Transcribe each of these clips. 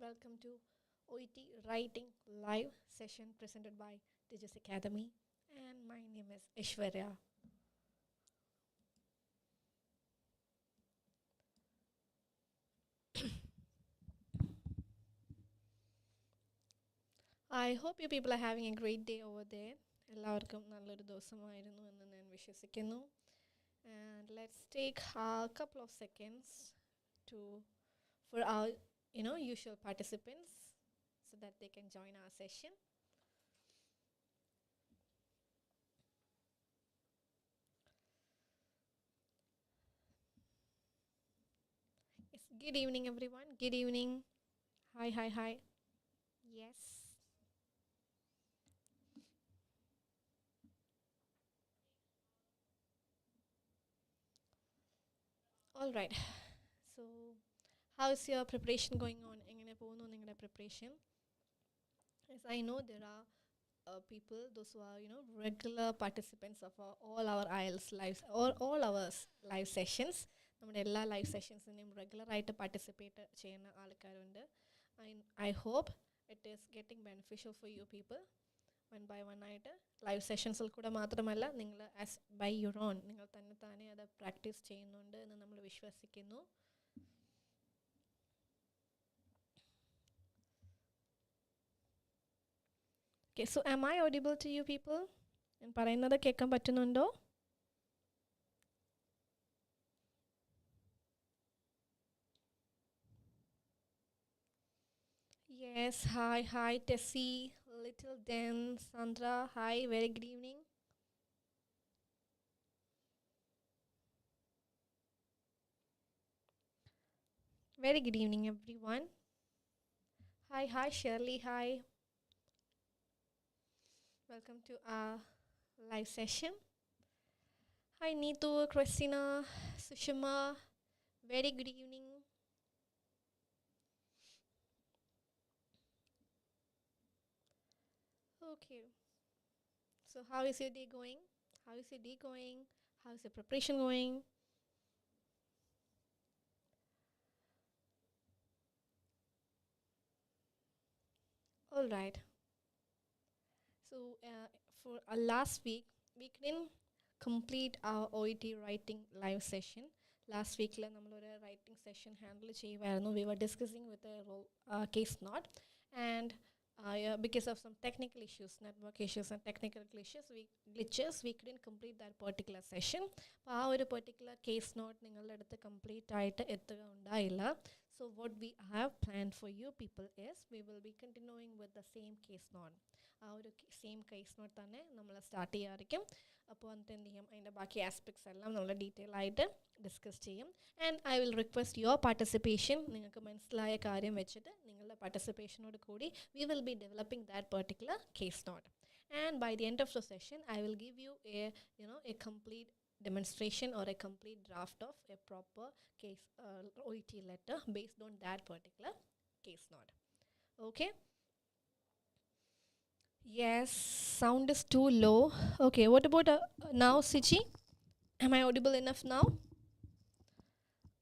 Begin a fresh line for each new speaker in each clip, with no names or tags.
Welcome to OET Writing Live session presented by Tejas Academy, and my name is Ishwarya. I hope you people are having a great day over there. എല്ലാവർക്കും നല്ലൊരു ദിവസമായിരുന്നു എന്ന് ഞാൻ വിശ്വസിക്കുന്നു. And let's take a couple of seconds to for our usual participants so that they can join our session. Yes, good evening everyone. Good evening. Hi. Yes. All right. So, how is your preparation going on? എങ്ങനെ പോകുന്നു നിങ്ങളുടെ preparation? Yes, I know there are people, those who are regular participants of all our IELTS lives or all our live sessions. നമ്മുടെ എല്ലാ live സെഷൻസിനെയും റെഗുലറായിട്ട് participate ചെയ്യുന്ന ആൾക്കാരുണ്ട്. I hope it is getting beneficial for you people. One by one ആയിട്ട് live സെഷൻസിൽ കൂടെ മാത്രമല്ല നിങ്ങൾ ആസ് ബൈ യുവർ ഓൺ നിങ്ങൾ തന്നെ അത് പ്രാക്ടീസ് ചെയ്യുന്നുണ്ട് എന്ന് നമ്മൾ വിശ്വസിക്കുന്നു. Okay, so am I audible to you people? ഞാൻ പറയുന്നത് കേൾക്കാൻ പറ്റുന്നുണ്ടോ? Yes, hi Tessie, Little Den, Sandra, hi, very good evening. Very good evening everyone. Hi Shirley, hi. Welcome to our live session. Hi Neetu, Christina, Sushima, very good evening. Okay. So how is your day going? How is your day going? How is your preparation going? All right. So for our last week, we couldn't complete our OET writing live session. Last week, we had a writing session handle. We were discussing with a case note, and because of some technical issues, network issues and technical glitches, we couldn't complete that particular session. Our particular case note complete. So what we have planned for you people is we will be continuing with the same case note. Our same case note തന്നെ നമ്മൾ start ചെയ്യാറിക്കും. അപ്പോൾ എന്നിട്ട് എന്ത് ചെയ്യും, അതിൻ്റെ ബാക്കി aspects എല്ലാം നമ്മൾ ഡീറ്റെയിൽ ആയിട്ട് ഡിസ്കസ് ചെയ്യും. And I will request your participation. നിങ്ങൾക്ക് മനസ്സിലായ കാര്യം വെച്ചിട്ട് നിങ്ങളുടെ പാർട്ടിസിപ്പേഷനോട് കൂടി we will be developing that particular case note. And by the end of the session, I will give you a complete demonstration or a complete draft of a proper case OET letter based on that particular case note. Okay. Yes, sound is too low. Okay, what about now, Siji? Am I audible enough now?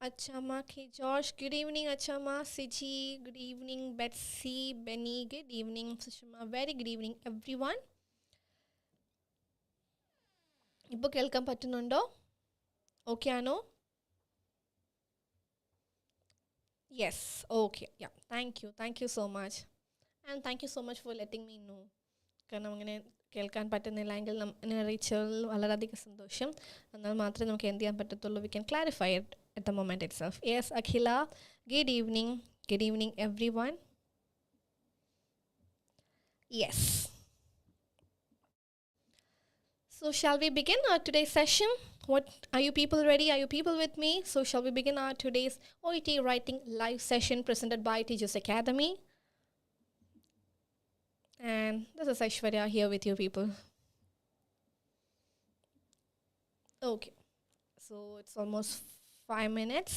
Achama K. Josh, good evening. Achama, Siji, good evening. Betsy, Benny, good evening. Sushma, very good evening, everyone. ഇപ്പോൾ കേൾക്കാൻ പറ്റുന്നുണ്ടോ? Okay ആണോ? Yes, okay. Yeah, thank you so much. And thank you so much for letting me know. കാരണം അങ്ങനെ കേൾക്കാൻ പറ്റുന്നില്ല എങ്കിൽ എന്നെ അറിയിച്ചതിൽ വളരെയധികം സന്തോഷം. എന്നാൽ മാത്രമേ നമുക്ക് എന്ത് ചെയ്യാൻ പറ്റത്തുള്ളൂ. We can clarify it at the moment itself. Yes, Akhila, good evening everyone. Yes. So shall we begin our today's session? What are you people ready? Are you people with me? So shall we begin our today's OET writing live session presented by Tejas Academy? And this is Aishwarya here with you people. Okay, so it's almost 5 minutes.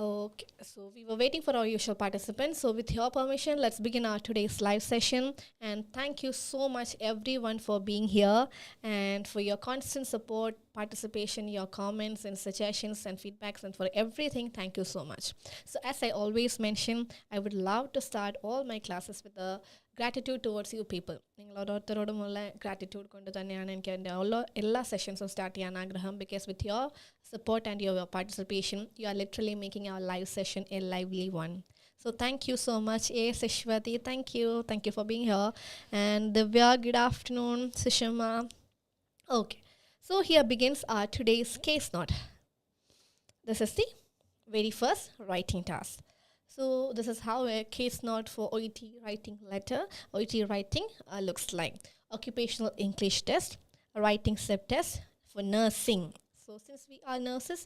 Okay, so we were waiting for our usual participants. So with your permission, let's begin our today's live session. And thank you so much everyone for being here and for your constant support participation, your comments and suggestions and feedbacks, and for everything. Thank you so much. So as I always mention, I would love to start all my classes with a gratitude towards you people. നിങ്ങൾ ഓരോരുത്തരോടുമുള്ള gratitude കൊണ്ട് തന്നെയാണ് എനിക്ക് എൻ്റെ എല്ലാ സെഷൻസും start ചെയ്യാൻ ആഗ്രഹം. Because with your support and your participation, you are literally making our live session a lively one. So thank you so much. Sishwati, thank you. Thank you for being here. And Divya, good afternoon. Sushama. Okay. So here begins our today's case note. This is the very first writing task. So this is how a case note for OET writing letter, OET writing looks like. Occupational English test, writing subtest for nursing. So since we are nurses,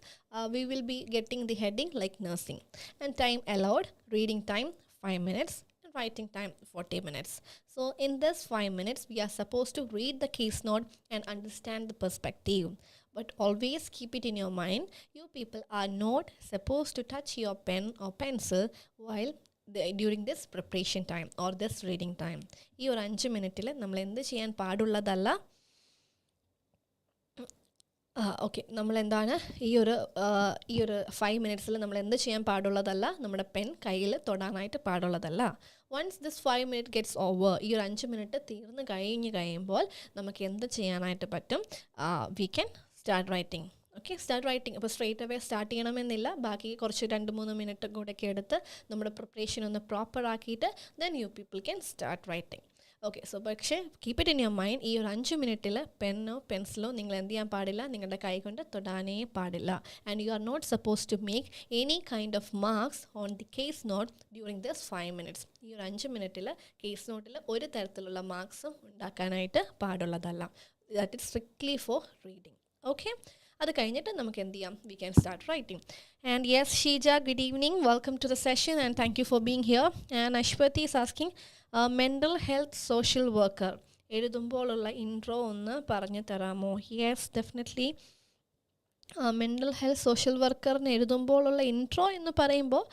we will be getting the heading like nursing. And time allowed, reading time 5 minutes, and writing time 40 minutes. So in this 5 minutes, we are supposed to read the case note and understand the perspective. But always keep it in your mind, you people are not supposed to touch your pen or pencil while during this preparation time or this reading time. ഈ ഒരു 5 മിനിറ്റിൽ നമ്മൾ എന്ത് ചെയ്യാൻ പാടുള്ളതല്ല. Okay, നമ്മളെന്താണ് ഈ ഒരു 5 മിനിറ്റ്സിൽ നമ്മൾ എന്ത് ചെയ്യാൻ പാടുള്ളതല്ല, നമ്മുടെ പെൻ കയ്യിൽ തൊടാനായിട്ട് പാടുള്ളതല്ല. Once this 5 minute gets over, ഈ ഒരു 5 മിനിറ്റ് തീർന്ന് കഴിയുമ്പോൾ നമുക്ക് എന്ത് ചെയ്യാനായിട്ട് പറ്റും? V can start writing. Okay, start writing. അപ്പോൾ സ്ട്രെയിറ്റ് അവേ സ്റ്റാർട്ട് ചെയ്യണമെന്നില്ല, ബാക്കി കുറച്ച് 2-3 മിനിറ്റ് കൂടെയൊക്കെ എടുത്ത് നമ്മുടെ പ്രിപ്പറേഷൻ ഒന്ന് പ്രോപ്പർ ആക്കിയിട്ട് then you people can start writing. Okay, so പക്ഷേ keep it in your mind, ഈ ഒരു 5 മിനിറ്റിൽ പെന്നോ പെൻസിലോ നിങ്ങൾ എന്ത് ചെയ്യാൻ പാടില്ല, നിങ്ങളുടെ കൈ കൊണ്ട് തൊടാനേ പാടില്ല. And you are not suppose to make any kind of marks on the case note during this 5 minutes. ഈ ഒരു 5 മിനിറ്റിൽ കേസ് നോട്ടിൽ ഒരു തരത്തിലുള്ള മാർക്സും ഉണ്ടാക്കാനായിട്ട് പാടുള്ളതല്ല. That is strictly for reading. Okay, അത് കഴിഞ്ഞിട്ട് നമുക്ക് എന്ത് ചെയ്യാം? We can start writing. And yes Sheeja, good evening, welcome to the session and thank you for being here. And Aswathy is asking mental health social worker എഴുതുമ്പോഴുള്ള intro ഒന്ന് പറഞ്ഞു തരാമോ? Yes, definitely. Mental health social വർക്കറിന് എഴുതുമ്പോഴുള്ള intro എന്ന് പറയുമ്പോൾ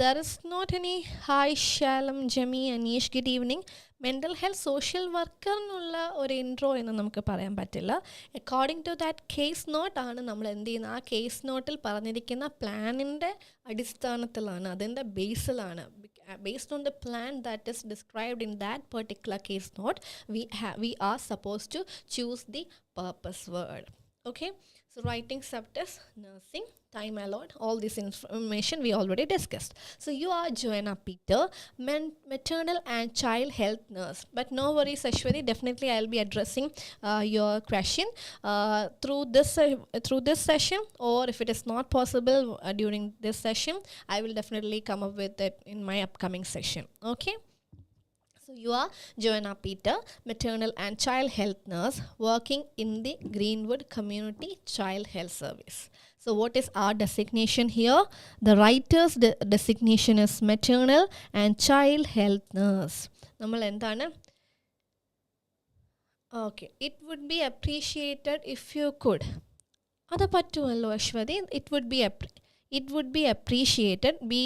there is not any hi Shalam Jami Aneesh good evening. Mental health social വർക്കറിനുള്ള ഒരു intro എന്ന് നമുക്ക് പറയാൻ പറ്റില്ല. അക്കോർഡിംഗ് ടു ദാറ്റ് കേസ് നോട്ടാണ് നമ്മൾ എന്ത് ചെയ്യുന്നത്, ആ കേസ് നോട്ടിൽ പറഞ്ഞിരിക്കുന്ന പ്ലാനിൻ്റെ അടിസ്ഥാനത്തിലാണ്, അതിൻ്റെ ബേസിലാണ്. Based on the plan that is described in that particular case note, we are supposed to choose the purpose word. Okay, so writing subtest, nursing, time allowed, all this information we already discussed. So you are Joanna Peter, maternal and child health nurse. But no worries Ashwati, definitely I'll be addressing your question through this session, or if it is not possible during this session, I will definitely come up with it in my upcoming session. Okay, so you are Joanna Peter, maternal and child health nurse working in the Greenwood Community Child Health Service. So what is our designation here? The writer's designation is maternal and child health nurse. നമ്മൾ എന്താണ്? Okay, it would be appreciated if you could. അത് പറ്റുമല്ലോ Aswathy. It would be appreciated. Be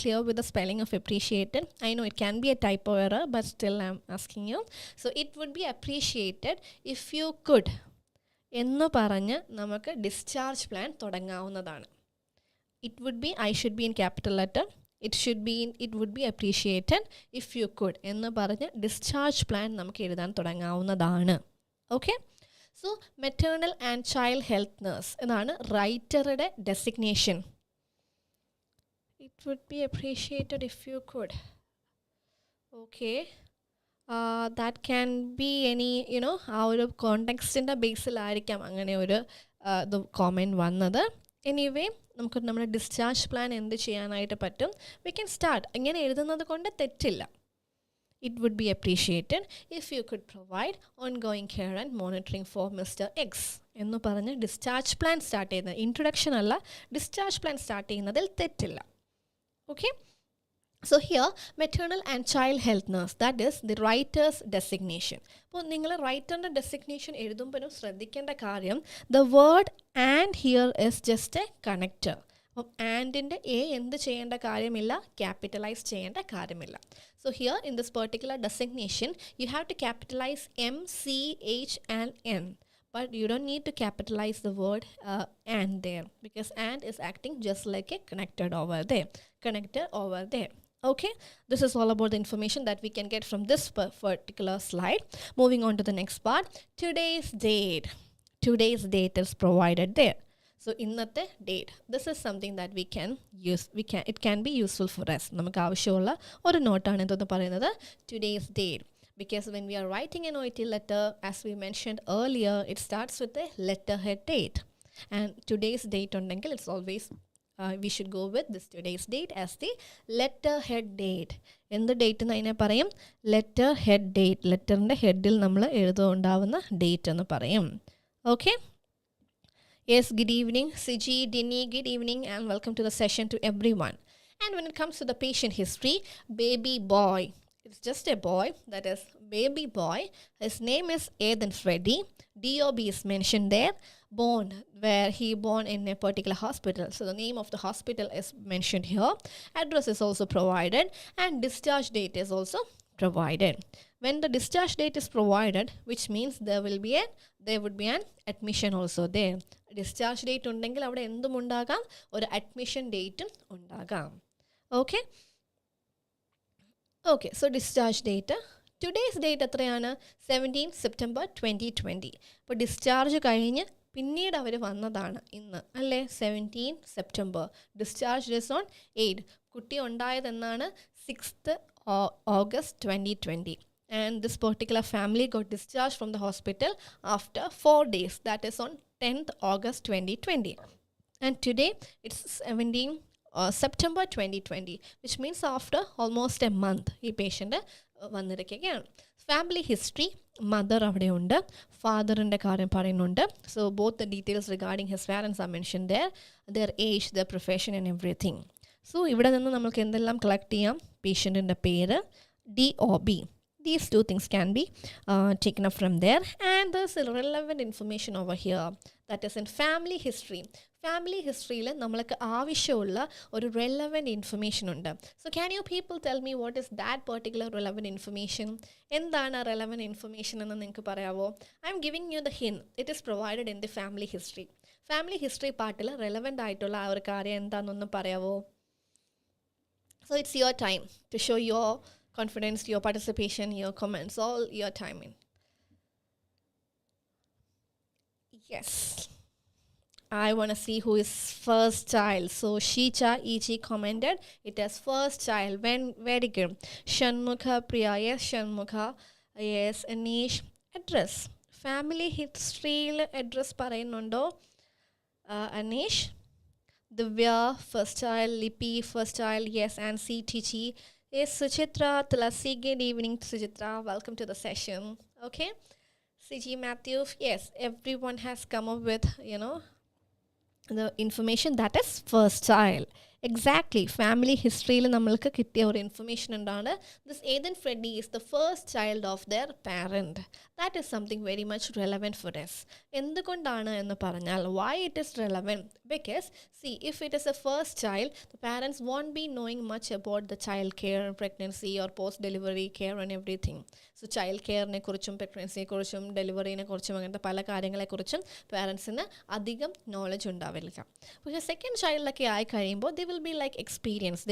clear with the spelling of appreciated. I know it can be a typo error, but still I'm asking you. So it would be appreciated if you could എന്ന് പറഞ്ഞ് നമുക്ക് discharge plan തുടങ്ങാവുന്നതാണ്. It would be, I should be in capital letter. It would be appreciated if you could എന്ന് പറഞ്ഞ് discharge plan നമുക്ക് എഴുതാൻ തുടങ്ങാവുന്നതാണ്. Okay, so maternal and child health nurse എന്നാണ് റൈറ്ററുടെ designation. It would be appreciated if you could. Okay. That can be any, ആ ഒരു കോണ്ടെക്സ്റ്റിൻ്റെ ബേസിലായിരിക്കാം അങ്ങനെ ഒരു ഇത് കോമെൻറ്റ് വന്നത്. എനിവേ, നമുക്ക് നമ്മുടെ ഡിസ്ചാർജ് പ്ലാൻ എന്ത് ചെയ്യാനായിട്ട് പറ്റും? V can start. ഇങ്ങനെ എഴുതുന്നത് കൊണ്ട് തെറ്റില്ല. It would be appreciated if you could provide ongoing care and monitoring for Mr. X എന്ന് പറഞ്ഞ് ഡിസ്ചാർജ് പ്ലാൻ സ്റ്റാർട്ട് ചെയ്യുന്നത്, ഇൻട്രൊഡക്ഷൻ അല്ല, ഡിസ്ചാർജ് പ്ലാൻ സ്റ്റാർട്ട് ചെയ്യുന്നതിൽ തെറ്റില്ല. Okay, so here maternal and child health nurse, that is the writer's designation. അപ്പോൾ നിങ്ങൾ റൈറ്ററിൻ്റെ designation എഴുതുമ്പോഴും ശ്രദ്ധിക്കേണ്ട കാര്യം, the word and here is just a connector. അപ്പം ആൻഡിൻ്റെ എ എന്ത് ചെയ്യേണ്ട കാര്യമില്ല, ക്യാപിറ്റലൈസ് ചെയ്യേണ്ട കാര്യമില്ല. So here in this particular designation you have to capitalize M, C, H and N. But you don't need to capitalize the word and there, because and is acting just like a connector over there. Okay, this is all about the information that we can get from this particular slide. Moving on to the next part, today's date is provided there. So ഇന്നത്തെ date, this is something that we can use. It can be useful for us. നമുക്ക് ആവശ്യമുള്ള ഒരു നോട്ടാണ് എന്തെന്ന് പറയുന്നത്, today's date. Because when we are writing an OET letter, as we mentioned earlier, it starts with a letterhead date. And today's date undengil, it's always, we should go with this today's date as the letterhead date. In the date na ine parayum, letterhead date. Letter inde head il nammal ezhudundavunna date ennu parayum. Okay? Yes, good evening, Siji, Dini, good evening and welcome to the session to everyone. And when it comes to the patient history, baby boy. It's just a boy, that is baby boy. His name is Ethan Freddy. DOB is mentioned there. Born, where he born in a particular hospital. So the name of the hospital is mentioned here. Address is also provided and discharge date is also provided. When the discharge date is provided, which means there would be an admission also there. Discharge date undengil avade endum undagam, oru admission date undagam. Okay? Okay, so discharge date. Today's date എത്രയാണ്, 17 September 2020. അപ്പോൾ discharge കഴിഞ്ഞ് പിന്നീട് അവർ വന്നതാണ് ഇന്ന് അല്ലേ, 17 September. Discharge is on 8. കുട്ടി ഉണ്ടായതെന്നാണ് 6th August 2020. And this particular family got discharged from the hospital after 4 days. That is on 10th August 2020. And today it's 17 September 2020, which means after almost a month ഈ patient വന്നിരിക്കുകയാണ്. Family history, mother അവിടെ ഉണ്ട്, ഫാദറിൻ്റെ കാര്യം പറയുന്നുണ്ട്. So both the details regarding his parents are mention there, their age, their profession and everything. സോ ഇവിടെ നിന്ന് നമുക്ക് എന്തെല്ലാം കളക്ട് ചെയ്യാം, പേഷ്യൻറ്റിൻ്റെ പേര്, DOB. These two things can be taken up from there. And there's relevant information over here, that is in family history. Family historyയിൽ നമ്മൾക്ക് ആവശ്യമുള്ള ഒരു relevant information ഉണ്ട്. So can you people tell me what is that particular relevant information? എന്താണ് relevant information എന്ന് നിങ്ങൾക്ക് പറയാവോ? I'm giving you the hint. It is provided in the family history. Family history പാർട്ടിൽ relevant ആയിട്ടുള്ള ആ ഒരു കാര്യം എന്താണെന്നൊന്ന് പറയാവോ? So it's your time to show your confidence, your participation, your comments, all your time in. Yes. I want to see who is first child. So Shicha EG commented it as first child. Very good. Shanmukha Priya, yes, Shanmukha. Yes, Anish. Address. Family history address പറയുന്നുണ്ടോ Anish? Divya, first child. Lipi, first child. Yes, and CTG. Yes, Suchitra, Tulasi, good evening, Suchitra. Welcome to the session. Okay. CG Matthew, yes, everyone has come up with, the information that is first child. Exactly. Family historyയിൽ നമ്മൾക്ക് കിട്ടിയ ഒരു information ഉണ്ടാണ്. This Ethan Freddy is the first child of their parent. That is something very much relevant for us. എന്തുകൊണ്ടാണ് എന്ന് പറഞ്ഞാൽ, why it is relevant? Because see, if it is a first child, the parents won't be knowing much about the child care, pregnancy or post delivery care and everything. So child careനെ കുറിച്ചും pregnancy കുറിച്ചും ഡെലിവറിനെ കുറിച്ചും അങ്ങനത്തെ പല കാര്യങ്ങളെക്കുറിച്ചും പാരൻസിന് അധികം knowledge ഉണ്ടാവില്ല. പക്ഷേ second ചൈൽഡൊക്കെ ആയി കഴിയുമ്പോൾ they will be like experienced.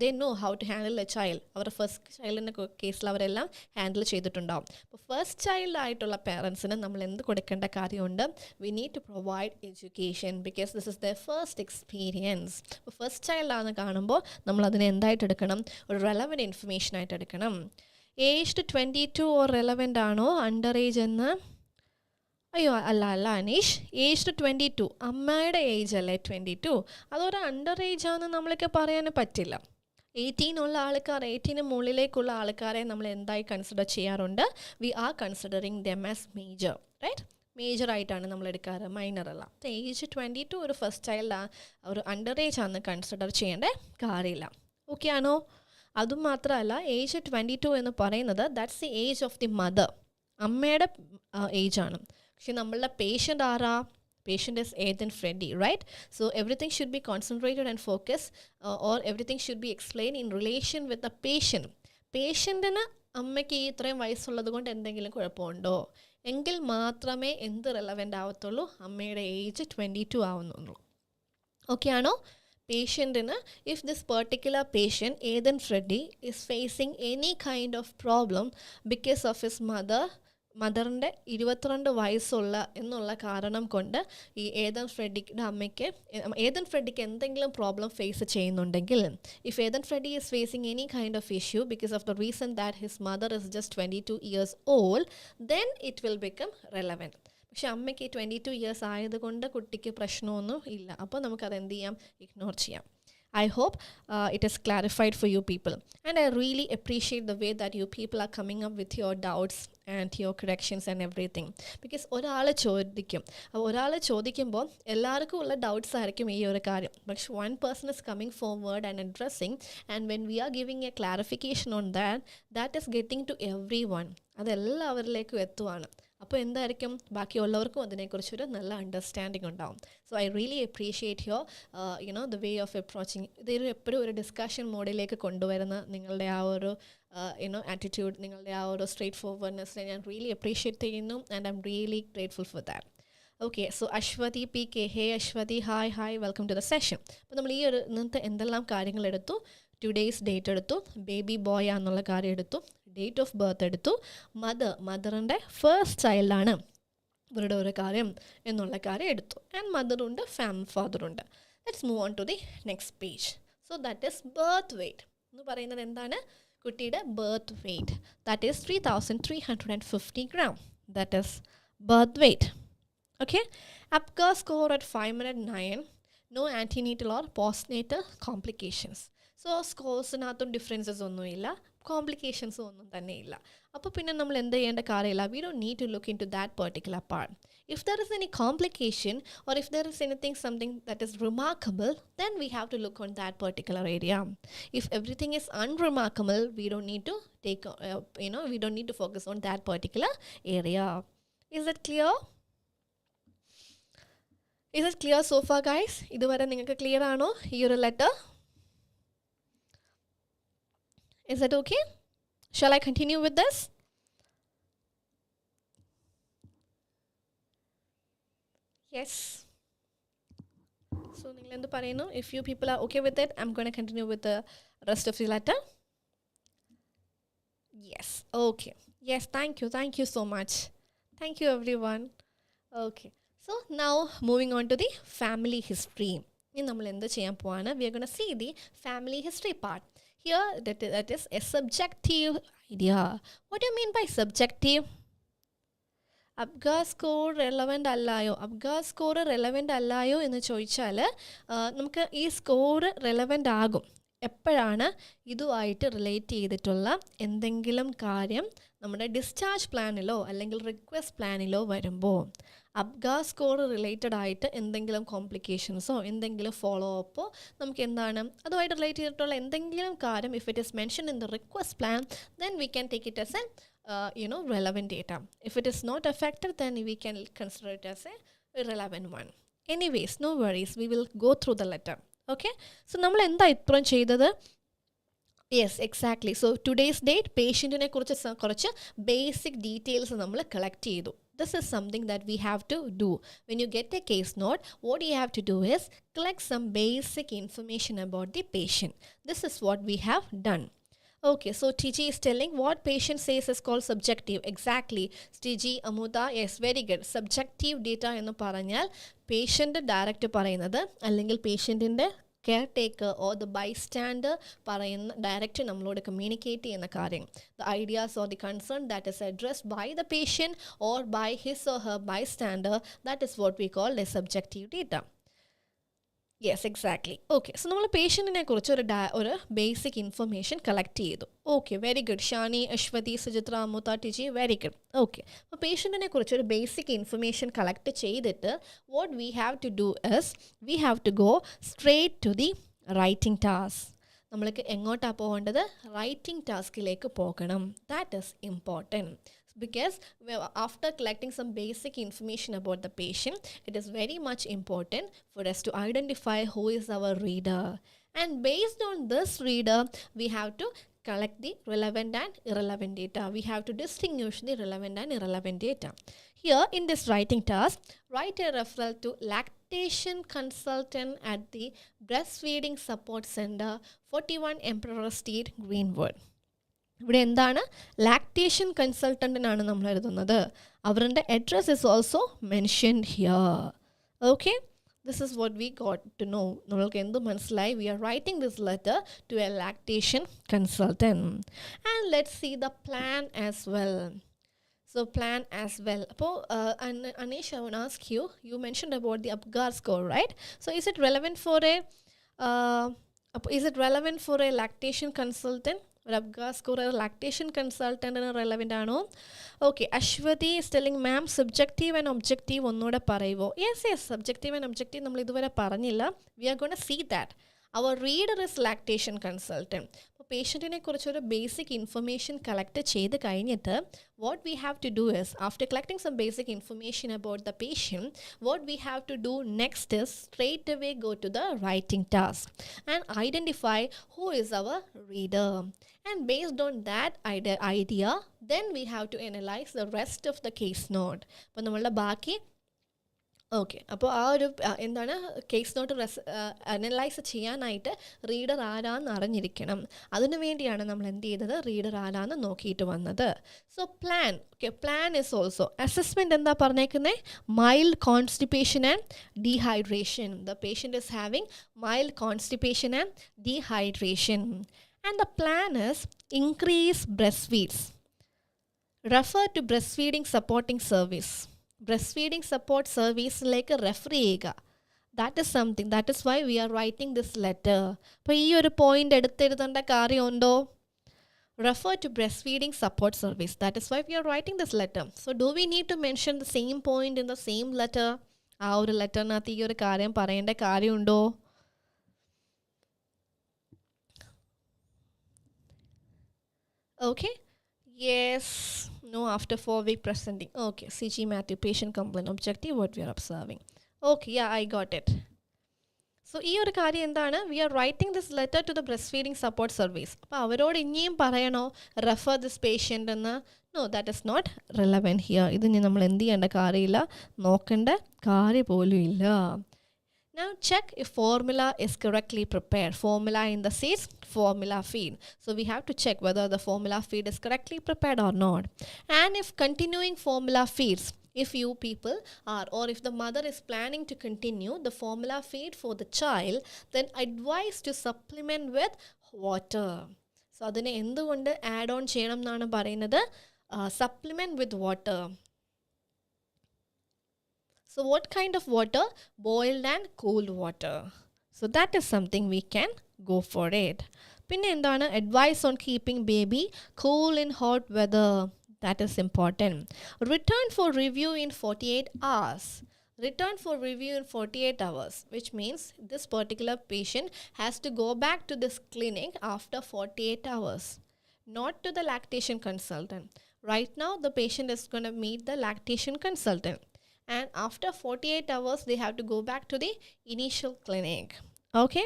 They know how to handle a child. അവരുടെ ഫസ്റ്റ് ചൈൽഡിൻ്റെ കേസിൽ അവരെല്ലാം ഹാൻഡിൽ ചെയ്തിട്ടുണ്ടാവും. അപ്പോൾ ഫസ്റ്റ് ചൈൽഡ് ആയിട്ടുള്ള പാരൻസിന് നമ്മൾ എന്ത് കൊടുക്കേണ്ട കാര്യമുണ്ട്? We need to provide education because this is their first experience. അപ്പോൾ ഫസ്റ്റ് ചൈൽഡ് ആണെന്ന് കാണുമ്പോൾ നമ്മൾ അതിനെ എന്തായിട്ട് എടുക്കണം? ഒരു റെലവൻറ്റ് ഇൻഫർമേഷൻ ആയിട്ട് എടുക്കണം. ഏജ് 22 ഓർ റെലവൻ്റ് ആണോ അണ്ടർ ഏജ് എന്ന്? അയ്യോ അല്ല അനീഷ്, ഏജ് 22 അമ്മയുടെ ഏജ് അല്ലേ 22, അതൊരു അണ്ടർ ഏജ് ആണെന്ന് നമ്മൾക്ക് പറയാൻ പറ്റില്ല. 18 ഉള്ള ആൾക്കാർ, 18 മുകളിലേക്കുള്ള ആൾക്കാരെ നമ്മൾ എന്തായി കൺസിഡർ ചെയ്യാറുണ്ട്? We are considering them as major, right? Major ആയിട്ടാണ് നമ്മൾ എടുക്കാറ്, മൈനർ അല്ല. ഏജ് 22 ഒരു ഫസ്റ്റ് ചൈൽഡ് ഒരു അണ്ടർ ഏജ് ആണെന്ന് കൺസിഡർ ചെയ്യേണ്ട കാര്യമില്ല. ഓക്കെ ആണോ? അതുമാത്രമല്ല, ഏജ് 22 എന്ന് പറയുന്നത് that's the age of the mother, അമ്മയുടെ ഏജാണ്. പക്ഷെ നമ്മളുടെ പേഷ്യൻ്റ് ആരാ? Patient is Ethan Freddy, right? So everything should be concentrated and focused, or everything should be explained in relation with the patient. പേഷ്യൻറ്റിന് അമ്മയ്ക്ക് ഈ ഇത്രയും വയസ്സുള്ളത് കൊണ്ട് എന്തെങ്കിലും കുഴപ്പമുണ്ടോ എങ്കിൽ മാത്രമേ എന്ത് റെലവൻ്റ് ആവത്തുള്ളൂ, അമ്മയുടെ ഏജ് 22 ആവുന്നുള്ളൂ. ഓക്കെ ആണോ? പേഷ്യൻറ്റിന് if this particular patient Ethan Freddy is facing any kind of problem because of his മദറിൻ്റെ 22 വയസ്സുള്ള എന്നുള്ള കാരണം കൊണ്ട് ഈ ഏതൻ ഫ്രെഡിക്ക് എന്തെങ്കിലും പ്രോബ്ലം ഫേസ് ചെയ്യുന്നുണ്ടെങ്കിൽ, if Ethan Freddy is facing any kind of issue because of the reason that his mother is just 22 years old, then it will become relevant. പക്ഷെ അമ്മയ്ക്ക് 22 years ആയതുകൊണ്ട് കുട്ടിക്ക് പ്രശ്നമൊന്നും ഇല്ല. അപ്പോൾ നമുക്കത് എന്ത് ചെയ്യാം? ഇഗ്നോർ ചെയ്യാം. I hope it is clarified for you people. And I really appreciate the way that you people are coming up with your doubts and your corrections and everything. Because ഒരാൾ ചോദിക്കുമ്പോൾ എല്ലാവർക്കും ഉള്ള ഡൗട്ട്സ് ആയിരിക്കും ഈ ഒരു കാര്യം. പക്ഷെ one person is coming forward and addressing, and when we are giving a clarification on that, that is getting to everyone. അതെല്ലാവരിലേക്കും എത്തുവാണ്. അപ്പോൾ എന്തായിരിക്കും ബാക്കിയുള്ളവർക്കും അതിനെക്കുറിച്ചൊരു നല്ല അണ്ടർസ്റ്റാൻഡിങ് ഉണ്ടാവും. So I really appreciate your the way of approaching. ഇതൊരു എപ്പോഴും ഒരു discussion മോഡിലേക്ക് കൊണ്ടുവരുന്ന നിങ്ങളുടെ ആ ഒരു ആറ്റിറ്റ്യൂഡ്, നിങ്ങളുടെ ആ ഒരു സ്ട്രേറ്റ് ഫോർവേഡ്നെസ്സിനെ ഞാൻ റിയലി അപ്രീഷിയേറ്റ് ചെയ്യുന്നു. And I am really grateful for that. Okay, so Aswathy P K, hey Aswathy, hi, welcome to the session. അപ്പോൾ നമ്മൾ ഈ ഒരു ഇന്നത്തെ എന്തെല്ലാം കാര്യങ്ങളെടുത്തു? ടുഡേയ്സ് ഡേറ്റ് എടുത്തു, ബേബി ബോയ് ആണെന്നുള്ള കാര്യം എടുത്തു, ഡേറ്റ് ഓഫ് ബർത്ത് എടുത്തു, മദറിൻ്റെ ഫസ്റ്റ് ചൈൽഡാണ് ഇവരുടെ ഒരു കാര്യം എന്നുള്ള കാര്യം എടുത്തു, ആൻഡ് മദറുണ്ട്, ഫാദറുണ്ട്. Let's move on to the next page. So that is birth weight എന്ന് പറയുന്നത് എന്താണ്? കുട്ടിയുടെ birth weight. That is 3,350 gram. That is birth weight. Okay, Apgar score at 509. No antenatal or postnatal complications. So സ്കോഴ്സിനകത്തും differences ഒന്നുമില്ല, കോംപ്ലിക്കേഷൻസും ഒന്നും തന്നെ ഇല്ല. അപ്പോൾ പിന്നെ നമ്മൾ എന്ത് ചെയ്യേണ്ട കാര്യമില്ല. We don't need to look in to that particular part. If there is any complication or if there is something that is remarkable, then we have to look on that particular area. If everything is unremarkable, we don't need to we don't need to focus on that particular area. Is that clear? Is it clear so far, guys? ഇതുവരെ നിങ്ങൾക്ക് clear ആണോ ഈ ഒരു letter? Is that okay? Shall I continue with this? Yes. So നിങ്ങൾ എന്ത് പറയുന്നു? If you people are okay with it, I'm going to continue with the rest of the letter. Yes. Okay. Yes, thank you so much. Thank you everyone. Okay. So now moving on to the family history. ഇനി നമ്മൾ എന്ത് ചെയ്യാൻ പോവാണ്? We are going to see the family history part. Here that is a subjective idea. What do you mean by subjective? Apgar score relevant അല്ലായോ എന്ന് ചോദിച്ചാൽ നമുക്ക് ഈ സ്കോർ റെലവൻ്റ് ആകും എപ്പോഴാണ് ഇതുമായിട്ട് റിലേറ്റ് ചെയ്തിട്ടുള്ള എന്തെങ്കിലും കാര്യം നമ്മുടെ ഡിസ്ചാർജ് പ്ലാനിലോ അല്ലെങ്കിൽ റിക്വസ്റ്റ് പ്ലാനിലോ വരുമ്പോൾ. അബ്ഗാർ സ്കോർ റിലേറ്റഡ് ആയിട്ട് എന്തെങ്കിലും കോംപ്ലിക്കേഷൻസോ എന്തെങ്കിലും ഫോളോ അപ്പോ നമുക്ക് എന്താണ് അതുമായിട്ട് റിലേറ്റ് ചെയ്തിട്ടുള്ള എന്തെങ്കിലും കാര്യം if it is mention in the request plan, then we can take it as an relevant data. If it is not affected, then we can consider it as a irrelevant one. Anyways, no worries, we will go through the letter. Okay, so നമ്മൾ എന്താ ഇത്രയും ചെയ്തത്? Yes, exactly. So today's date, പേഷ്യൻറ്റിനെ കുറിച്ച് കുറച്ച് basic details നമ്മൾ collect ചെയ്തു. This is something that we have to do. When you get a case note, what you have to do is collect some basic information about the patient. This is what we have done. Okay, so TG is telling what patient says is called subjective. Exactly. TG, Amuda, yes, very good. Subjective data എന്ന് പറഞ്ഞാൽ patient direct പറയുന്നത് അല്ലെങ്കിൽ പേഷ്യൻറ്റിൻ്റെ caretaker or the bystander പറയുന്ന direct നമ്മളോട് communicate ചെയ്യുന്ന കാര്യം. The ideas or the concern that is addressed by the patient or by his or her bystander, that is what we call a subjective data. Yes, exactly. Okay, so നമ്മൾ പേഷ്യൻറ്റിനെ കുറിച്ച് ഒരു basic information collect ചെയ്തു. Okay, very good. Shani, Aswathy, Suchitra, Amutha, Tiji, very good. Okay, അപ്പോൾ പേഷ്യൻറ്റിനെ കുറിച്ച് ഒരു basic information collect ചെയ്തിട്ട് what we have to do is we have to go straight to the writing task. നമ്മൾക്ക് എങ്ങോട്ടാണ് പോകേണ്ടത്? റൈറ്റിംഗ് ടാസ്കിലേക്ക് പോകണം. That is important. because after collecting some basic information about the patient, it is very much important for us to identify who is our reader. And based on this reader, we have to collect the relevant and irrelevant data. We have to distinguish the relevant and irrelevant data. Here in this writing task, write a referral to lactation consultant at the breastfeeding support center, 41 Emperor Street, Greenwood. ഇവിടെ എന്താണ് lactation കൺസൾട്ടൻറ്റിനാണ് നമ്മൾ എഴുതുന്നത്. അവരുടെ address is also mentioned here. Okay, this is what we got to know. നമ്മൾക്ക് എന്ത് മനസ്സിലായി? We are writing this letter to a lactation consultant. And let's see the plan as well. So plan as well. Anish, I want to ask you, you mentioned about the Apgar score, right? So is it relevant for a lactation consultant? Apgar score lactation consultant relevant ആണോ? Okay, Ashwati is telling ma'am subjective and objective ഒന്നുകൂടെ പറയുമോ? Yes, subjective and objective നമ്മൾ ഇതുവരെ പറഞ്ഞില്ല. We are going to see that. Our reader is lactation consultant. അപ്പോൾ പേഷ്യൻറ്റിനെ കുറിച്ചൊരു basic information collect ചെയ്ത് കഴിഞ്ഞിട്ട് what we have to do is, after collecting some basic information about the patient, what we have to do next is straight away go to the writing task and identify who is our reader. And based on that idea, then we have to analyze the rest of the case note. അപ്പോൾ നമ്മളുടെ ബാക്കി okay, അപ്പോൾ ആ ഒരു എന്താണ് case not analyse ചെയ്യാനായിട്ട് reader ആരാന്ന് അറിഞ്ഞിരിക്കണം. അതിനു വേണ്ടിയാണ് നമ്മൾ എന്ത് ചെയ്തത്, റീഡർ ആരാന്ന് നോക്കിയിട്ട് വന്നത്. So plan, okay, plan is also assessment എന്താ പറഞ്ഞേക്കുന്നത്? Mild constipation and dehydration. The patient is having mild constipation and dehydration. And the plan is increase breastfeeds. Refer to breastfeeding supporting service. Breastfeeding support service like a referral. That is something. That is why we are writing this letter. അപ്പോൾ ഈ ഒരു point എടുത്തെഴുതേണ്ട കാര്യമുണ്ടോ? Refer to breastfeeding support service. That is why we are writing this letter. So do we need to mention the same point in the same letter? ആ ഒരു ലെറ്ററിനകത്ത് ഈ ഒരു കാര്യം പറയേണ്ട കാര്യമുണ്ടോ? Okay, yes, no, after 4-week presenting. Okay, CG Matthew, patient complaint, objective, what we are observing. Okay, yeah, I got it. So ഈ ഒരു കാര്യം എന്താണ്? We are writing this letter to the breastfeeding support service. അപ്പോൾ അവരോട് ഇനിയും പറയണോ refer this patient എന്ന്? No, that is not relevant here. ഇത് ഇനി നമ്മൾ എന്ത് ചെയ്യേണ്ട കാര്യമില്ല, നോക്കേണ്ട കാര്യം പോലും ഇല്ല. Now check if formula is correctly prepared. Formula in the sense formula feed. So we have to check whether the formula feed is correctly prepared or not. And if continuing formula feeds, if you people are, or if the mother is planning to continue the formula feed for the child, then advise to supplement with water. So adine endukonde add on cheyanam ennaanu parayunnathu, supplement with water. So what kind of water? Boiled and cold water. So that is something we can go for it. Pinne endana advice on keeping baby cool in hot weather. That is important. Return for review in 48 hours. Return for review in 48 hours, which means this particular patient has to go back to this clinic after 48 hours. Not to the lactation consultant. Right now the patient is going to meet the lactation consultant. And after 48 hours, they have to go back to the initial clinic. Okay?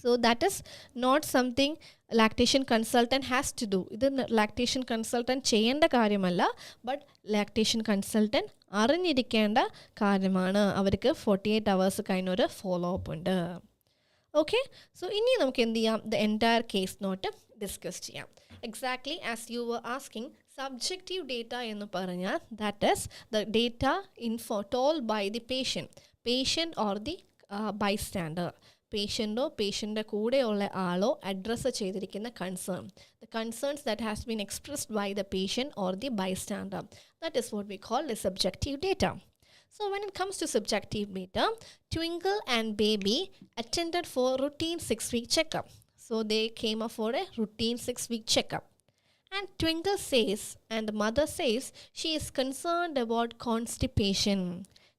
So that is not something lactation consultant has to do. This lactation consultant ചെയ്യേണ്ട കാര്യമല്ല, but lactation consultant അറിഞ്ഞിരിക്കേണ്ട കാര്യമാണ്. അവർക്ക് 48 hours കഴിഞ്ഞൊരു follow up ഉണ്ട്. Okay? So ഇനി നമുക്ക് എന്ത് ചെയ്യാം, the entire case note discuss ചെയ്യാം. Exactly as you were asking, subjective data എന്ന് പറഞ്ഞാൽ that is the data told by the patient or the bystander. പേഷ്യൻറ്റോ പേഷ്യൻ്റെ കൂടെയുള്ള ആളോ അഡ്രസ്സ് ചെയ്തിരിക്കുന്ന concern, the concerns that has been expressed by the patient or the bystander. That is what we call the subjective data. So when it comes to subjective data, Twinkle and Baby attended for routine 6-week checkup. So they came up for a routine 6-week checkup. And Twinkle says, and the mother says, she is concerned about constipation.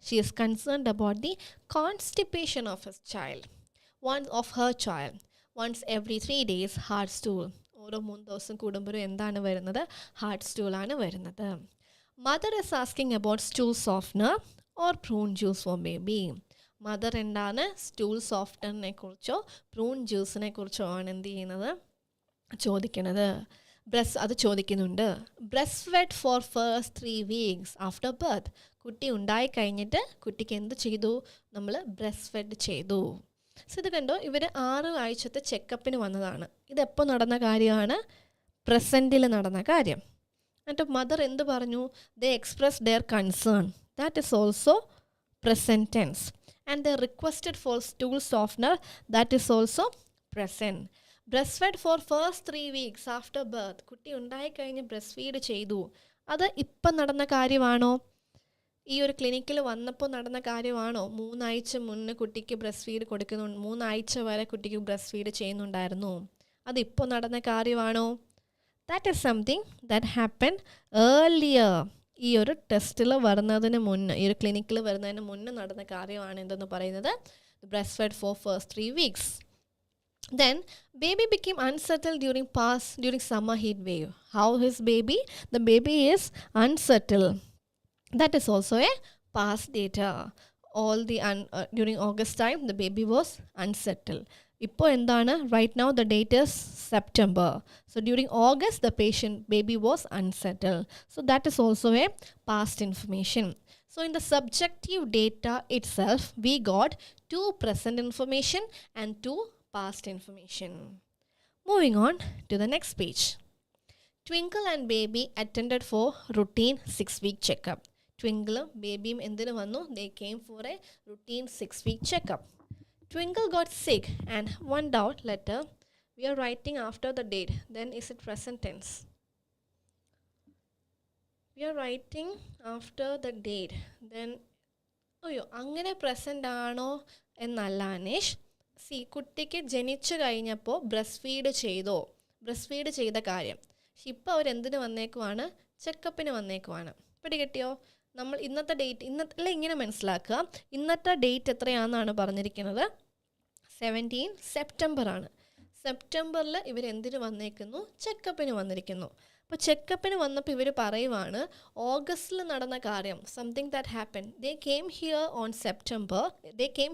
She is concerned about the constipation of her child. Once every 3 days, hard stool. ഓരോ 3 ദിവസം കൂടുമ്പോഴും എന്താണ് വരുന്നത്? Hard സ്റ്റൂളാണ് വരുന്നത്. Mother is asking about stool softener or prune juice four baby. Mother എന്താണ് stool സോഫ്റ്റ്നറിനെ കുറിച്ചോ prune ജ്യൂസിനെ കുറിച്ചോ ആണ് എന്ത് ചെയ്യുന്നത്? ചോദിക്കുന്നത്. അത് ചോദിക്കുന്നുണ്ട്. Breast fed for first 3 weeks after birth. കുട്ടി ഉണ്ടായി കഴിഞ്ഞിട്ട് കുട്ടിക്ക് എന്ത് ചെയ്തു? നമ്മൾ ബ്രസ്റ്റ് ഫെഡ് ചെയ്തു. സോ ഇത് കണ്ടോ, ഇവർ 6 ആഴ്ചത്തെ ചെക്കപ്പിന് വന്നതാണ്. ഇതെപ്പോൾ നടന്ന കാര്യമാണ്? പ്രസൻറ്റിൽ നടന്ന കാര്യം. എന്നിട്ട് മദർ എന്ത് പറഞ്ഞു? They express their concern. That is also present tense. And they requested for stool softener. That is also present. Breastfed for first 3 weeks after birth. കുട്ടി ഉണ്ടായി കഴിഞ്ഞ് ബ്രസ്റ്റ് ഫീഡ് ചെയ്തു. അത് ഇപ്പം നടന്ന കാര്യമാണോ? ഈ ഒരു ക്ലിനിക്കിൽ വന്നപ്പോൾ നടന്ന കാര്യമാണോ? 3 ആഴ്ച മുന്നേ കുട്ടിക്ക് ബ്രസ്റ്റ് ഫീഡ് കൊടുക്കുന്നുണ്ട്. 3 ആഴ്ച വരെ കുട്ടിക്ക് ബ്രസ്റ്റ് ഫീഡ് ചെയ്യുന്നുണ്ടായിരുന്നു. അത് ഇപ്പോൾ നടന്ന കാര്യമാണോ? That is something that happened earlier. ഈ ഒരു ടെസ്റ്റിൽ വരുന്നതിന് മുന്നേ, ഈ ഒരു ക്ലിനിക്കിൽ വരുന്നതിന് മുന്നേ നടന്ന കാര്യമാണ് എന്തെന്ന് പറയുന്നത്? Breast fed for first 3 weeks. Then baby became unsettled during summer heat wave. How is baby? The baby is unsettled. That is also a past data. During August time the baby was unsettled. ഇപ്പോൾ എന്താണ്? Right now the date is September. So during August the baby was unsettled. So that is also a past information. So in the subjective data itself we got 2 present information and 2 past information. Moving on to the next page. Twinkle and baby attended for routine 6-week checkup. Twinkle baby എന്തിനു വന്നു? They came for a routine 6-week checkup. Twinkle got sick and one doubt letter. We are writing after the date. Then is it present tense? We are writing after the date. Then അങ്ങനെ present ആണോ എന്നല്ല അനീഷ്. കുട്ടിക്ക് ജനിച്ചു കഴിഞ്ഞപ്പോൾ breast feed ചെയ്ത കാര്യം. പക്ഷെ ഇപ്പോൾ അവരെന്തിനു വന്നേക്കുവാണ്? ചെക്കപ്പിന് വന്നേക്കുവാണ്. പിടികിട്ടിയോ? നമ്മൾ ഇന്നത്തെ ഡേറ്റ് ഇങ്ങനെ മനസ്സിലാക്കുക. ഇന്നത്തെ ഡേറ്റ് എത്രയാണെന്നാണ് പറഞ്ഞിരിക്കുന്നത്? 17 സെപ്റ്റംബർ ആണ്. സെപ്റ്റംബറിൽ ഇവരെന്തിനു വന്നേക്കുന്നു? ചെക്കപ്പിന് വന്നിരിക്കുന്നു. അപ്പോൾ ചെക്കപ്പിന് വന്നപ്പോൾ ഇവർ പറയുവാണ് ഓഗസ്റ്റിൽ നടന്ന കാര്യം. Something that happen. They came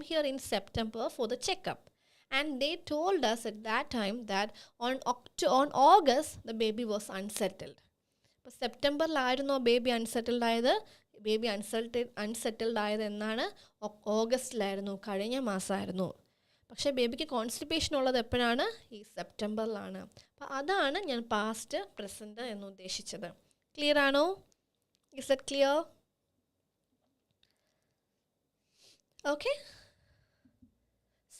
here in September for the checkup. And they told us at that time that on August the baby was unsettled. അപ്പോൾ സെപ്റ്റംബറിലായിരുന്നോ ബേബി അൺസെറ്റിൽഡ് ആയത്? ബേബി അൺസെറ്റിൽഡ് ആയത് എന്നാണ്? ഓഗസ്റ്റിലായിരുന്നു, കഴിഞ്ഞ മാസമായിരുന്നു. പക്ഷേ ബേബിക്ക് കോൺസ്റ്റിപ്പേഷൻ ഉള്ളത് എപ്പോഴാണ്? ഈ സെപ്റ്റംബറിലാണ്. അപ്പോൾ അതാണ് ഞാൻ പാസ്റ്റ് പ്രസൻറ്റ് എന്ന് ഉദ്ദേശിച്ചത്. ക്ലിയർ ആണോ? Is it clear? Okay.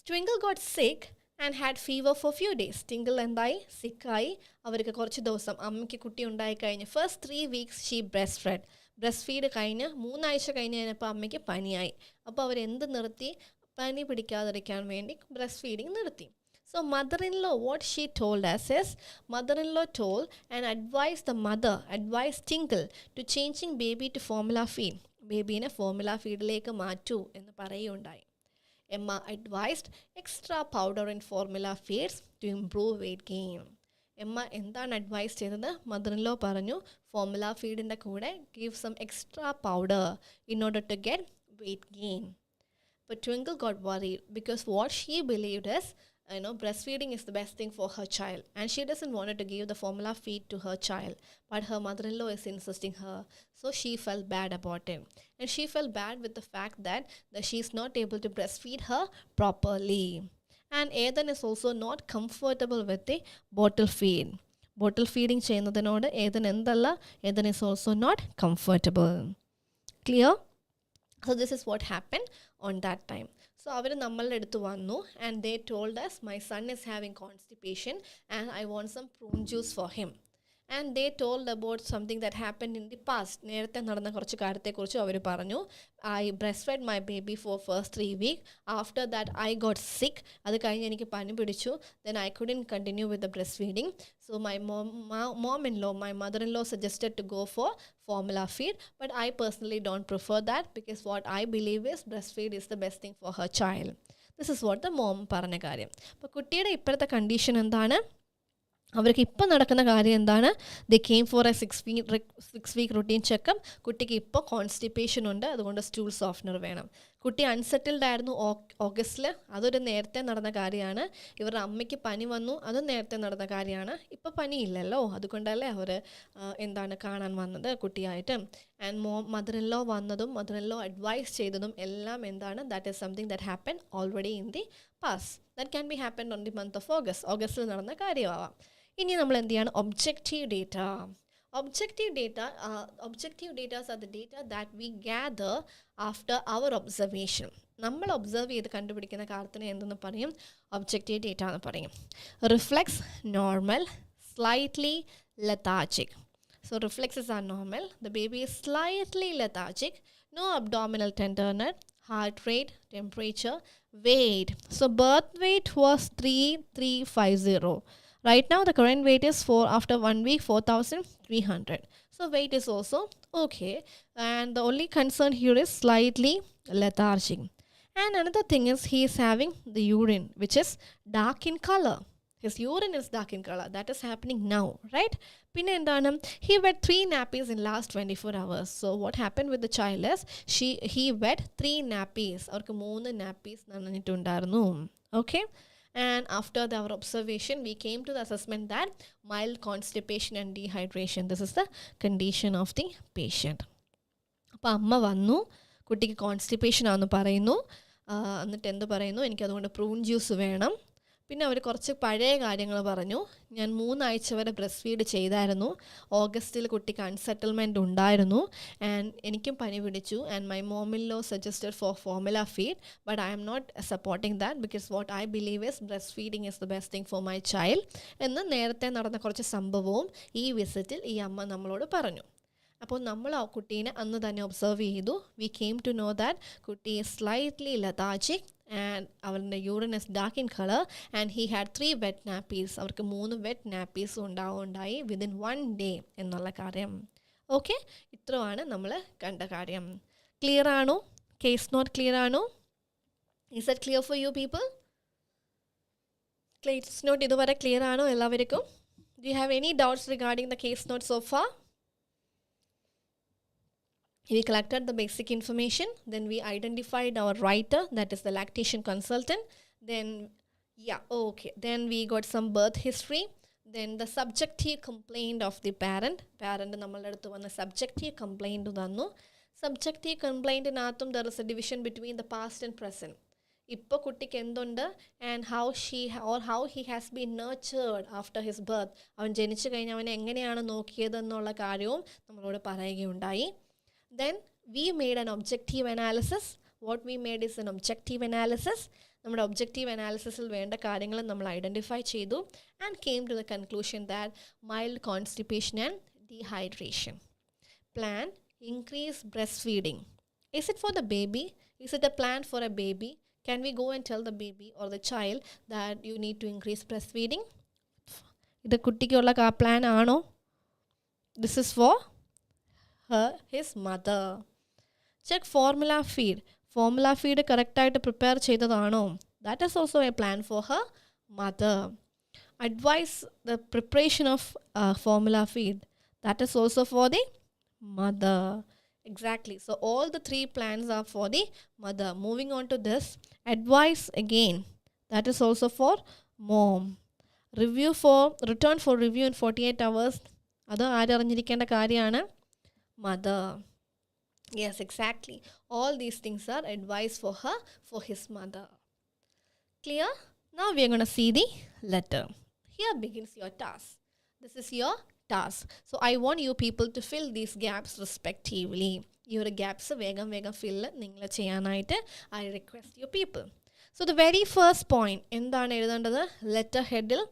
Twinkle got sick and had fever for few days. Twinkle എന്തായി? സിക്കായി. അവർക്ക് കുറച്ച് ദിവസം അമ്മയ്ക്ക് കുട്ടി ഉണ്ടായി കഴിഞ്ഞ് first 3 weeks she breast feed കഴിഞ്ഞ് 3 ആഴ്ച കഴിഞ്ഞ് കഴിഞ്ഞപ്പോൾ അമ്മയ്ക്ക് പനിയായി. അപ്പോൾ അവരെന്ത് നിർത്തി? പനി പിടിക്കാതിരിക്കാൻ വേണ്ടി ബ്രസ്റ്റ് ഫീഡിങ് നിർത്തി. So mother-in-law, what she told us is, mother-in-law told and advised Twinkle to changing baby to formula feed. ബേബീനെ ഫോർമുല ഫീഡിലേക്ക് മാറ്റൂ എന്ന് പറയുകയുണ്ടായി. Emma advised extra powder in formula feeds to improve weight gain. Emma എന്താണ് advise ചെയ്തത്? Mother-in-law പറഞ്ഞു formula ഫീഡിൻ്റെ കൂടെ give some extra powder in order to get weight gain. But Twinkle got worried because what she believed is, breastfeeding is the best thing for her child, and she doesn't want to give the formula feed to her child, but her mother-in-law is insisting her, so she felt bad about it, and she felt bad with the fact that she is not able to breastfeed her properly. And Ethan is also not comfortable with the bottle feeding ചെയ്യുന്നതിനോട് Ethan എന്തല്ല? Ethan is also not comfortable. Clear? So this is what happened on that time. So അവർ നമ്മളുടെ അടുത്ത് വന്നു and they told us my son is having constipation and I want some prune juice for him. And they told about something that happened in the past. നേരത്തെ നടന്ന കുറച്ച് കാര്യത്തെക്കുറിച്ച് അവർ പറഞ്ഞു. I breastfed my baby for first 3 weeks. After that I got sick. അത് കഴിഞ്ഞ് എനിക്ക് പനി പിടിച്ചു. Then I couldn't continue with the breastfeeding. So my mom-in-law, my mother-in-law suggested to go for formula feed. But I personally don't prefer that because what I believe is breastfeed is the best thing for her child. This is what the mom പറഞ്ഞ കാര്യം. അപ്പോൾ കുട്ടിയുടെ ഇപ്പോഴത്തെ condition എന്താണ്? അവർക്ക് ഇപ്പോൾ നടക്കുന്ന കാര്യം എന്താണ്? They came for a 6 week routine checkup. കുട്ടിക്ക് ഇപ്പോൾ കോൺസ്റ്റിപ്പേഷൻ ഉണ്ട്, അതുകൊണ്ട് സ്റ്റൂൾ സോഫ്റ്റ്നർ വേണം. കുട്ടി അൺസെറ്റിൽഡ് ആയിരുന്നു ഓഗസ്റ്റിൽ, അതൊരു നേരത്തെ നടന്ന കാര്യമാണ്. ഇവരുടെ അമ്മയ്ക്ക് പനി വന്നു, അതും നേരത്തെ നടന്ന കാര്യമാണ്. ഇപ്പോൾ പനിയില്ലല്ലോ, അതുകൊണ്ടല്ലേ അവർ എന്താണ് കാണാൻ വന്നത് കുട്ടിയായിട്ട്. ആൻഡ് മദർ ഇൻ ലോ വന്നതും മദർ ഇൻ ലോ അഡ്വൈസ് ചെയ്തതും എല്ലാം എന്താണ്? That is something that happen already in the past. That can be happen on the month of ഓഗസ്റ്റിൽ നടന്ന കാര്യമാവാം. ഇനി നമ്മൾ എന്ത് ചെയ്യണം? Objective data. Objective data are the data that we gather after our observation. നമ്മൾ ഒബ്സർവ് ചെയ്ത് കണ്ടുപിടിക്കുന്ന കാര്യത്തിന് എന്തെന്ന് പറയും? ഒബ്ജക്റ്റീവ് ഡേറ്റ എന്ന് പറയും. Reflex normal, slightly lethargic. So reflexes are normal. The baby is slightly lethargic. No abdominal tenderness, heart rate, temperature, weight. So birth weight was 3350. Right now the current weight is after 1 week 4300. So weight is also okay, and the only concern here is slightly lethargic. And another thing is he is having the urine which is dark in color. His urine is dark in color. That is happening now, right? Pinne endana, he wet 3 nappies in last 24 hours. So what happened with the child is he wet 3 nappies. Avarku 3 nappies nananittundarnu. Okay? And after our observation, we came to the assessment that mild constipation and dehydration. This is the condition of the patient. അപ്പോൾ അമ്മ വന്നു, കുട്ടിക്ക് constipation ആണെന്ന് പറയുന്നു. എന്നിട്ട് എന്ത് പറയുന്നു? എനിക്കതുകൊണ്ട് prune juice വേണം. പിന്നെ അവർ കുറച്ച് പഴയ കാര്യങ്ങൾ പറഞ്ഞു. ഞാൻ 3 ആഴ്ച വരെ ബ്രസ്റ്റ് ഫീഡ് ചെയ്തായിരുന്നു. ഓഗസ്റ്റിൽ കുട്ടിക്ക് അൺസെറ്റിൽമെൻറ്റ് ഉണ്ടായിരുന്നു. ആൻഡ് എനിക്കും പനി പിടിച്ചു. And my mom-in-law suggested for formula feed. But I am not supporting that because what I believe is breast feeding is the best thing for my child എന്ന് നേരത്തെ നടന്ന കുറച്ച് സംഭവവും ഈ വിസിറ്റിൽ ഈ അമ്മ നമ്മളോട് പറഞ്ഞു. അപ്പോൾ നമ്മൾ ആ കുട്ടീനെ അന്ന് തന്നെ ഒബ്സർവ് ചെയ്തു. We came to know that കുട്ടി ഈസ് സ്ലൈറ്റ്ലി lethargic ആൻഡ് അവരുടെ urine is dark in colour and he had 3 wet nappies. അവർക്ക് 3 വെറ്റ് നാപ്പീസ് ഉണ്ടായി വിതിൻ 1 ഡേ എന്നുള്ള കാര്യം. ഓക്കെ, ഇത്രയാണ് നമ്മൾ കണ്ട കാര്യം. ക്ലിയർ ആണോ? കേസ് നോട്ട് ക്ലിയർ ആണോ? Is it clear for you people? Case note ഇതുവരെ ക്ലിയർ ആണോ എല്ലാവർക്കും? Do you have any doubts regarding the case note so far? We collected the basic information, then we identified our writer, that is the lactation consultant. Then, then we got some birth history. Then the subjective complaint of the parent. നമ്മളുടെ അടുത്ത് വന്ന subjective complaint തന്നു. Subjective complaint നാത്തും there is a division between the past and present. ഇപ്പോൾ കുട്ടിക്ക് എന്തുണ്ട് and how he has been nurtured after his birth. അവൻ ജനിച്ചു കഴിഞ്ഞ് അവനെ എങ്ങനെയാണ് നോക്കിയതെന്നുള്ള കാര്യവും നമ്മളോട് പറയുകയുണ്ടായി. Then we made an objective analysis. What we made is an objective analysis. നമ്മുടെ ഒബ്ജക്റ്റീവ് അനാലിസിസിൽ വേണ്ട കാര്യങ്ങൾ നമ്മൾ ഐഡൻറ്റിഫൈ ചെയ്തു and came to the conclusion that mild constipation and dehydration. Plan increase breast feeding. Is it for the baby? Is it a plan for a baby? Can we go and tell the baby or the child that you need to increase breastfeeding? ഇത് കുട്ടിക്കുള്ള plan ആണോ? This is for his mother. Check formula feed. Formula feed കറക്റ്റായിട്ട് prepare ചെയ്തതാണോ? That is also a plan for her mother. Advise the preparation of formula feed. That is also for the mother. Exactly. So all the 3 plans are for the mother. Moving on to this, advice again. That is also for mom. Return for review in 48 hours. അത് ആരറിഞ്ഞിരിക്കേണ്ട കാര്യമാണ്? Mother. Yes, exactly. All these things are advice for her, for his mother. Clear? Now we are going to see the letter. Here begins your task. This is your task. So I want you people to fill these gaps respectively. Your gaps vegam fill ningal cheyanayittu I request you people. So the very first point endana ezhundrathu letter headil.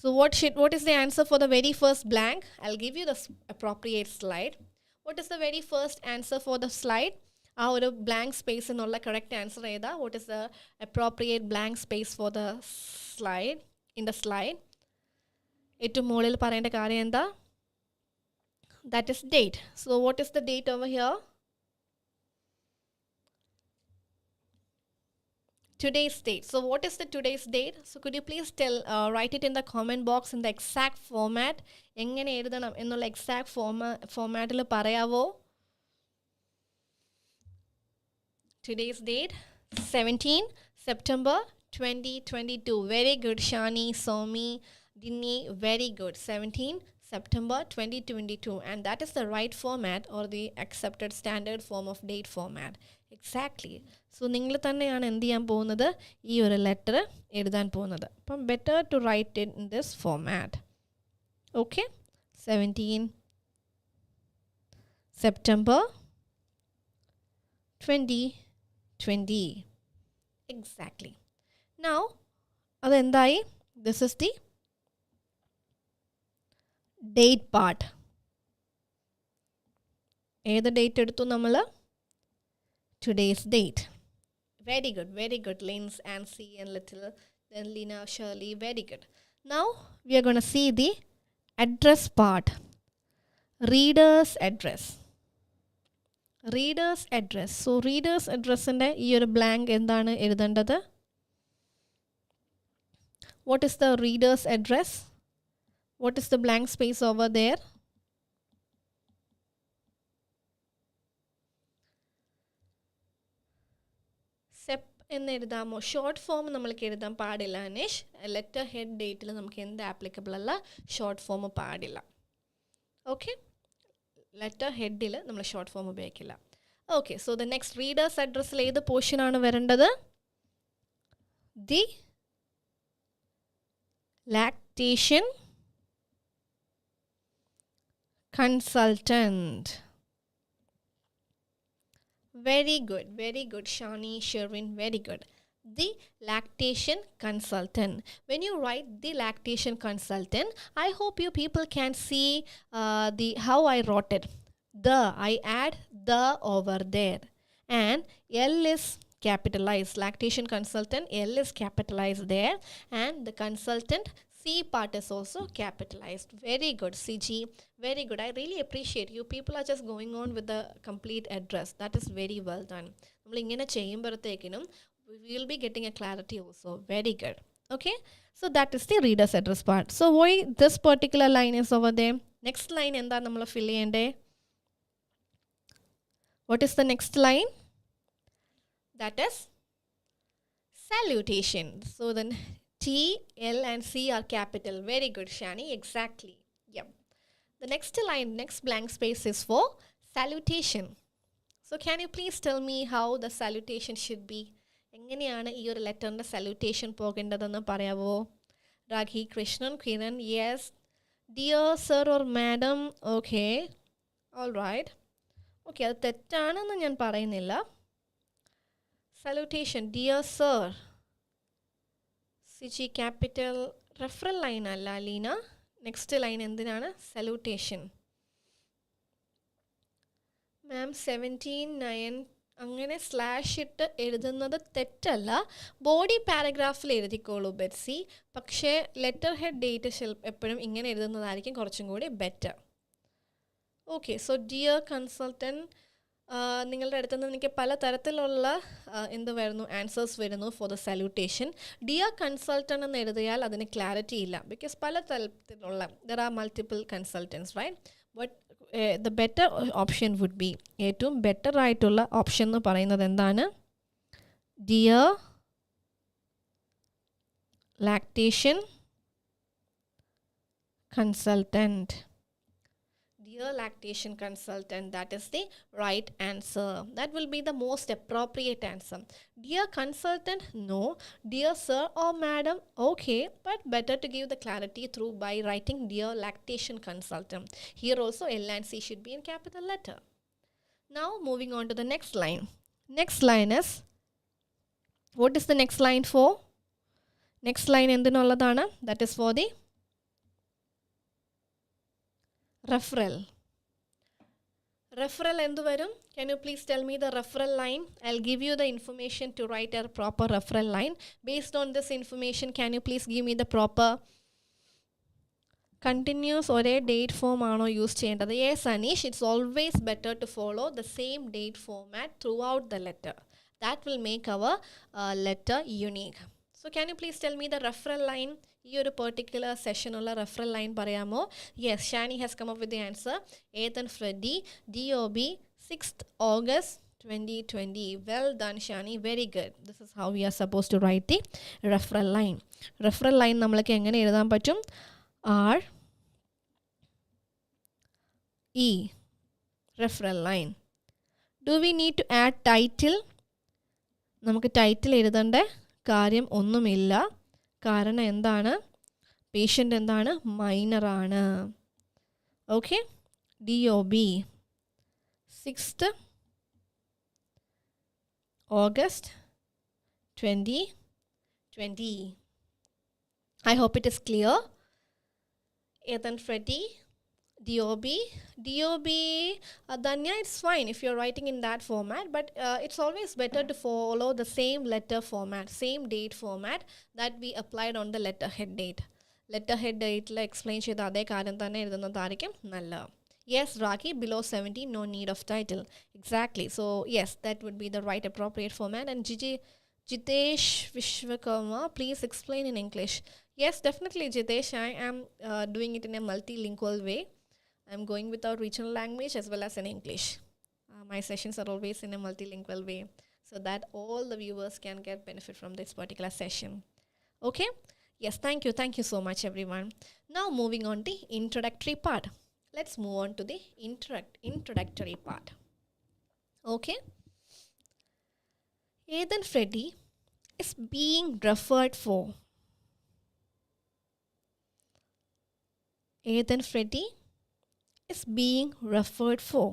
So what is the answer for the very first blank? I'll give you the appropriate slide. What is the very first answer for the slide? ആ ഒരു blank space എന്നുള്ള correct answer ഏതാ? What is the appropriate blank space for the slide in the slide? ഏറ്റവും മുകളിൽ പറയേണ്ട കാര്യം എന്താ? That is date. So what is the date over here? today's date. So what is the today's date? So could you please write it in the comment box in the exact format. എങ്ങനെ എഴുതണം എന്നുള്ള exact formatൽ പറയാവോ? Today's date 17 September 2022. Very good, Shani, Somi, Dinny. Very good. 17 September 2022. And that is the right format or the accepted standard form of date format. Exactly. So, നിങ്ങൾ തന്നെയാണ് എന്ത് ചെയ്യാൻ പോകുന്നത് ഈ ഒരു ലെറ്റർ എഴുതാൻ പോകുന്നത്. അപ്പം better to write it in this format. Okay? 17 September 2020. Exactly. Now, adendai, this is the date part. ഏത് ഡേറ്റ് എടുത്തു നമ്മൾ? Today's date. Very good, very good. Lins, Ansi, and little, then Lina, Shirley. Very good. Now, we are going to see the address part. Reader's address. Reader's address. So, reader's address inde ee oru blank endana ezhudandathu? What is the reader's address? What is the blank space over there? SEP എന്ന് എഴുതാമോ? Short form നമ്മൾക്ക് എഴുതാൻ പാടില്ല Aneesh. Letter head ഡേറ്റിൽ നമുക്ക് എന്ത് applicable അല്ല? Short form പാടില്ല. Okay, letter ഹെഡിൽ നമ്മൾ short form ഉപയോഗിക്കില്ല. Okay, so the next readers അഡ്രസ്സിൽ ഏത് പോർഷനാണ് വരേണ്ടത്? The lactation consultant. Very good, Shani, Sherwin, very good. The lactation consultant. When you write the lactation consultant, I hope you people can see the how I wrote it. I add the over there, and L is capitalized. Lactation consultant, L is capitalized there, and the consultant C part is also capitalized. Very good, CG. Very good. I really appreciate you. People are just going on with the complete address. That is very well done. നമ്മൾ ഇങ്ങനെ ചെയ്യുമ്പോഴത്തേക്കിനും we will be getting a clarity also. Very good. Okay. So that is the reader's address part. So why this particular line is over there? Next line എന്താ നമ്മൾ fill ചെയ്യണ്ടേ? What is the next line? That is salutation. So then T, L and C are capital. Very good, Shani. Exactly. Yep. The next line, next blank space is for salutation. So can you please tell me how the salutation should be? എങ്ങനെയാണ് ഈ ഒരു ലെറ്ററിൻ്റെ salutation പോകേണ്ടതെന്ന് പറയാവോ? Raghi, Krishnan, Kiran, yes. Dear sir or madam. Okay. All right. Okay, അത് തെറ്റാണെന്ന് ഞാൻ പറയുന്നില്ല. Salutation, dear sir. CG capital. Referral line അല്ല Leena. Next line എന്തിനാണ്? salutation. മാം 17:9 അങ്ങനെ സ്ലാഷ് ഇട്ട് എഴുതുന്നത് തെറ്റല്ല. ബോഡി പാരഗ്രാഫിൽ എഴുതിക്കോളൂ ബെറ്റ്സി. പക്ഷേ ലെറ്റർ ഹെഡ് ഡേറ്റ് എപ്പോഴും ഇങ്ങനെ എഴുതുന്നതായിരിക്കും കുറച്ചും കൂടി better. Okay, so dear consultant, നിങ്ങളുടെ അടുത്ത് നിന്ന് എനിക്ക് പല തരത്തിലുള്ള എന്ത് വരുന്നു ആൻസേഴ്സ് വരുന്നു for the salutation. Dear consultant എന്ന് എഴുതിയാൽ അതിന് ക്ലാരിറ്റി ഇല്ല. ബിക്കോസ് പല തരത്തിലുള്ള there are multiple consultants, right? But the better option would be, ഏറ്റവും ബെറ്റർ ആയിട്ടുള്ള ഓപ്ഷൻ എന്ന് പറയുന്നത് എന്താണ്? Dear lactation consultant. Dear lactation consultant, that is the right answer. That will be the most appropriate answer. Dear consultant, no. Dear sir or madam, okay, but better to give the clarity through by writing dear lactation consultant. Here also L and C should be in capital letter. Now moving on to the next line. Next line is, what is the next line for? Next line endinolladana? That is for the referral. Referral endu varum? Can you please tell me the referral line? I'll give you the information to write a proper referral line. Based on this information, can you please give me the proper continuous ഒരേ date form ആണോ use ചെയ്യേണ്ടത്? Yes Aneesh, it's always better to follow the same date format throughout the letter. That will make our letter unique. So can you please tell me the referral line? Your particular session ulla referral line parayamo? Yes, Shani has come up with the answer. Ethan Freddy, DOB, 6th August 2020. Well done, Shani. Very good. This is how we are supposed to write the referral line. Referral line nammalku engane ezhudhan pattum? R E referral line. Do we need to add title? നമുക്ക് title എഴുതേണ്ട കാര്യം ഒന്നുമില്ല. കാരണം എന്താണ്? Patient എന്താണ്? മൈനറാണ്. Okay. DOB 6th August 2020. I hope it is clear. Ethan Freddy, DOB, Danya, it's fine if you're writing in that format, but it's always better to follow the same letter format, same date format that we applied on the letterhead date. Letterhead date la explain cheytha adhe karyam thanne ezhunnatharikum nalla. Yes, Raki, below 70, no need of title. Exactly. So yes, that would be the right appropriate format. And Jitesh Vishwakarma, please explain in English. Yes, definitely, Jitesh. I am doing it in a multilingual way. I'm going with our regional language as well as in English. My sessions are always in a multilingual way so that all the viewers can get benefit from this particular session. Okay? Yes, thank you. Thank you so much, everyone. Now, moving on to the introductory part. Let's move on to the introductory part. Okay? Ethan Freddy is being referred for. Ethan Freddy is being referred for.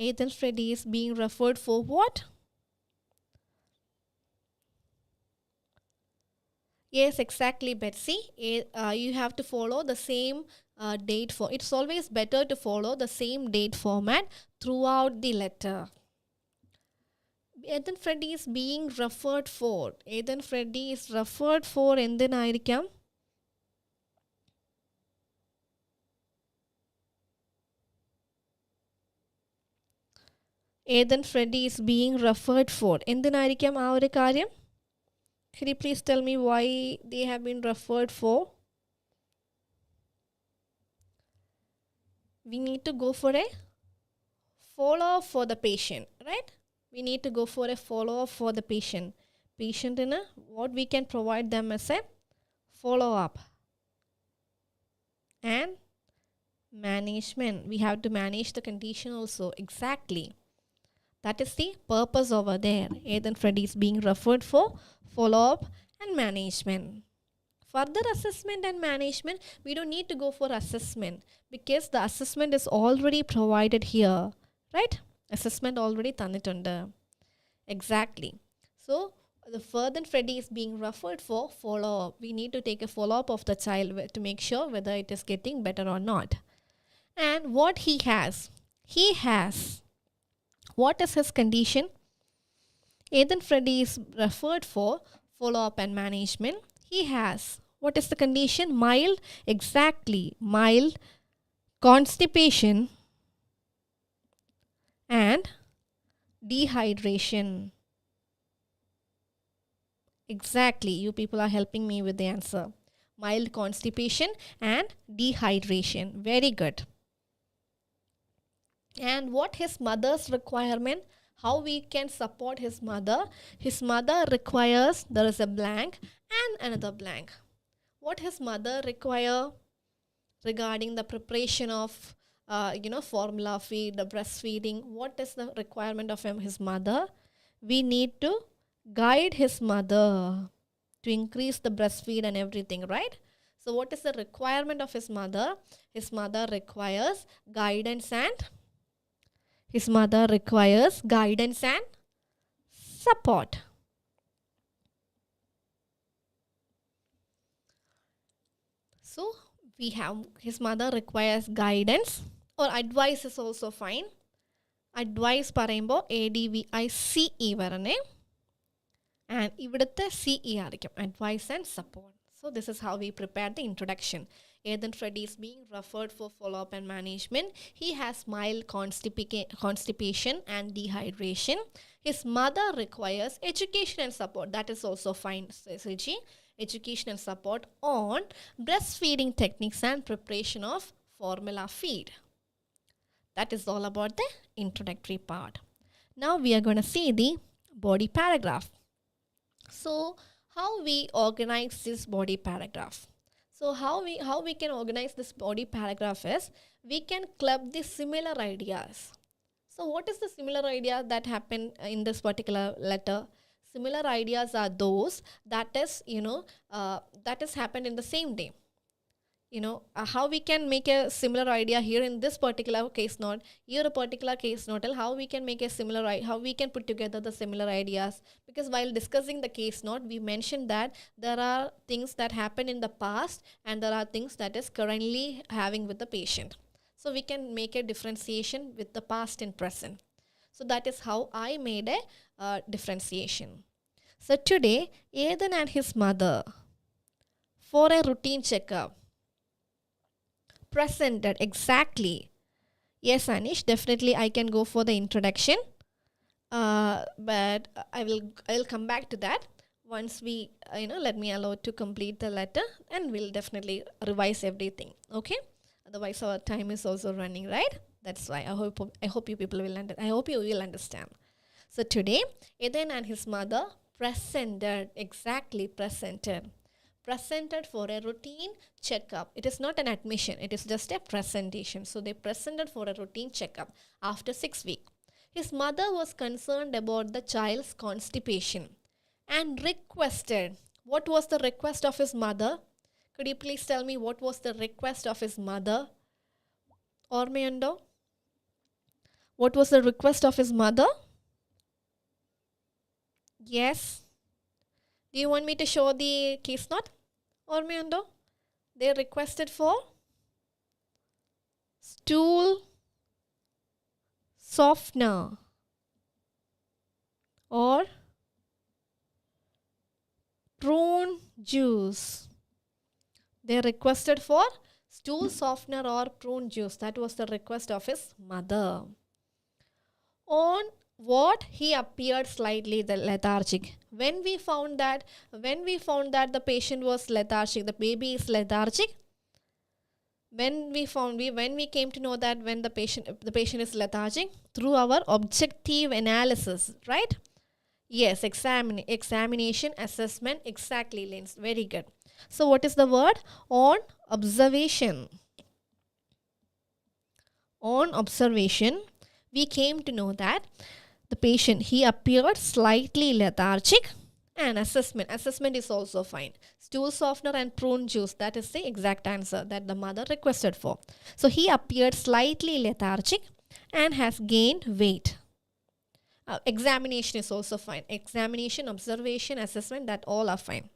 Ethan Freddy is being referred for what? Yes, exactly, Betsy. You have to follow the same date for. It's always better to follow the same date format throughout the letter. Ethan Freddy is being referred for. Ethan Freddy is referred for എന്തിനായിരിക്കാം? Ethan Freddy is being referred for. എന്തിനായിരിക്കാം ആ ഒരു കാര്യം? Could you please tell me why they have been referred for? We need to go for a follow-up for the patient, right? We need to go for a follow-up for the patient. Patient in a, what we can provide them as a follow-up. And management. We have to manage the condition also. Exactly. That is the purpose over there. Ethan Freddy is being referred for follow-up and management. Further assessment and management, we don't need to go for assessment because the assessment is already provided here. Right? Assessment already thannitundu. Exactly. So, the further Freddy is being referred for follow-up. We need to take a follow-up of the child to make sure whether it is getting better or not. And what he has. What is his condition? Ethan Freddy is referred for follow-up and management. He has. What is the condition? Mild. Exactly. Mild constipation and dehydration. Exactly. You people are helping me with the answer. Mild constipation and dehydration. Very good. And what his mother's requirement? How we can support his mother? His mother requires, there is a blank and another blank. What his mother require regarding the preparation of formula feed, the breastfeeding? What is the requirement of his mother? We need to guide his mother to increase the breastfeed and everything, right? So what is the requirement of his mother? His mother requires guidance and support. So we have his mother requires guidance or advice is also fine. Advice പറയുമ്പോൾ ADVICE വരണേ. And ഇവിടുത്തെ CE ആയിരിക്കും. Advice and support. So this is how we prepare the introduction. Ethan Freddy is being referred for follow-up and management. He has mild constipation and dehydration. His mother requires education and support. That is also fine, SLG. Education and support on breastfeeding techniques and preparation of formula feed. That is all about the introductory part. Now we are going to see the body paragraph. So how we organize this body paragraph? So how we can organize this body paragraph is we can club the similar ideas. So what is the similar idea that happened in this particular letter? Similar ideas are those that is that has happened in the same day. How we can make a similar idea here in this particular case note, here a particular case note, how we can make a similar, how we can put together the similar ideas. Because while discussing the case note, we mentioned that there are things that happen in the past and there are things that is currently having with the patient. So we can make a differentiation with the past and present. So that is how I made a differentiation. So today, Ethan and his mother, for a routine checkup, presented exactly. Yes, Anish, definitely I can go for the introduction. But I will come back to that once we let me allow to complete the letter, and we'll definitely revise everything. Okay, otherwise our time is also running, right? That's why I hope you people will I hope you will understand. So today, Ethan and his mother presented for a routine checkup. It is not an admission, it is just a presentation. So they presented for a routine checkup after 6 weeks. His mother was concerned about the child's constipation and requested. What was the request of his mother? Could you please tell me what was the request of his mother? Ormayundo? What was the request of his mother? Yes. Do you want me to show the case note? Ormayundo? They requested for stool softener or prune juice. They requested for stool softener or prune juice. That was the request of his mother. On what he appeared slightly lethargic. When we found that the patient was lethargic, the baby is lethargic. When we came to know that when the patient is lethargic through our objective analysis, right? Yes, examination, assessment, exactly, Lens. Very good. So what is the word? On observation. On observation, we came to know that the patient, he appeared slightly lethargic, and assessment is also fine. Stool softener and prune juice, that is the exact answer that the mother requested for. So he appeared slightly lethargic and has gained weight. Examination is also fine. Examination, observation, assessment, that all are fine.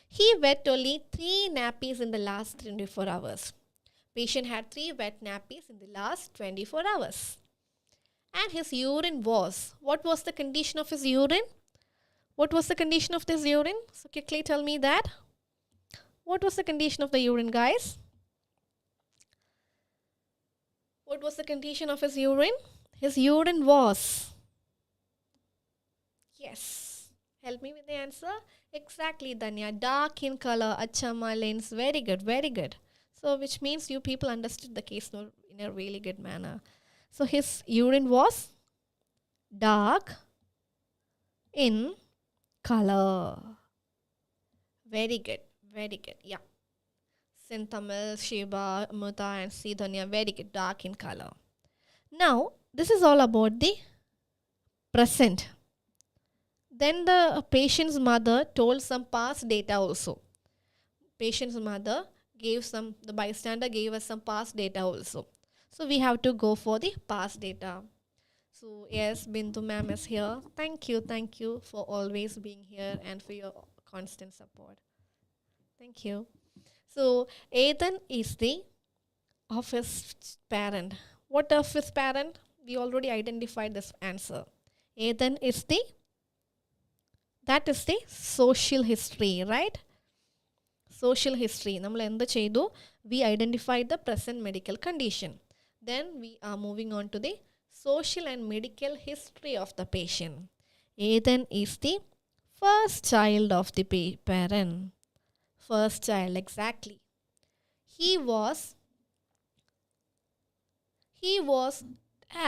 He wet only 3 nappies in the last 24 hours. Patient had 3 wet nappies in the last 24 hours. And his urine was, what was the condition of his urine? What was the condition of this urine? So quickly tell me that. What was the condition of the urine, guys? What was the condition of his urine? His urine was, yes, help me with the answer. Exactly, Danya, dark in color. Achama, Lens, very good, very good. So which means you people understood the case note in a really good manner. So his urine was dark in color. Very good, very good. Yeah. Sinthamil, Shiba, Muta, and Sidonia, very good, dark in color. Now, this is all about the present. Then the patient's mother told some past data also. Patient's mother the bystander gave us some past data also. So we have to go for the past data. So yes, Bindu ma'am is here. Thank you for always being here and for your constant support. Thank you. So Ethan is the of his parent. What of his parent? We already identified this answer. Ethan is that is the social history, right? social history. We identified the present medical condition. Then we are moving on to the social and medical history of the patient. Ethan is the first child of the parent. First child, exactly. He was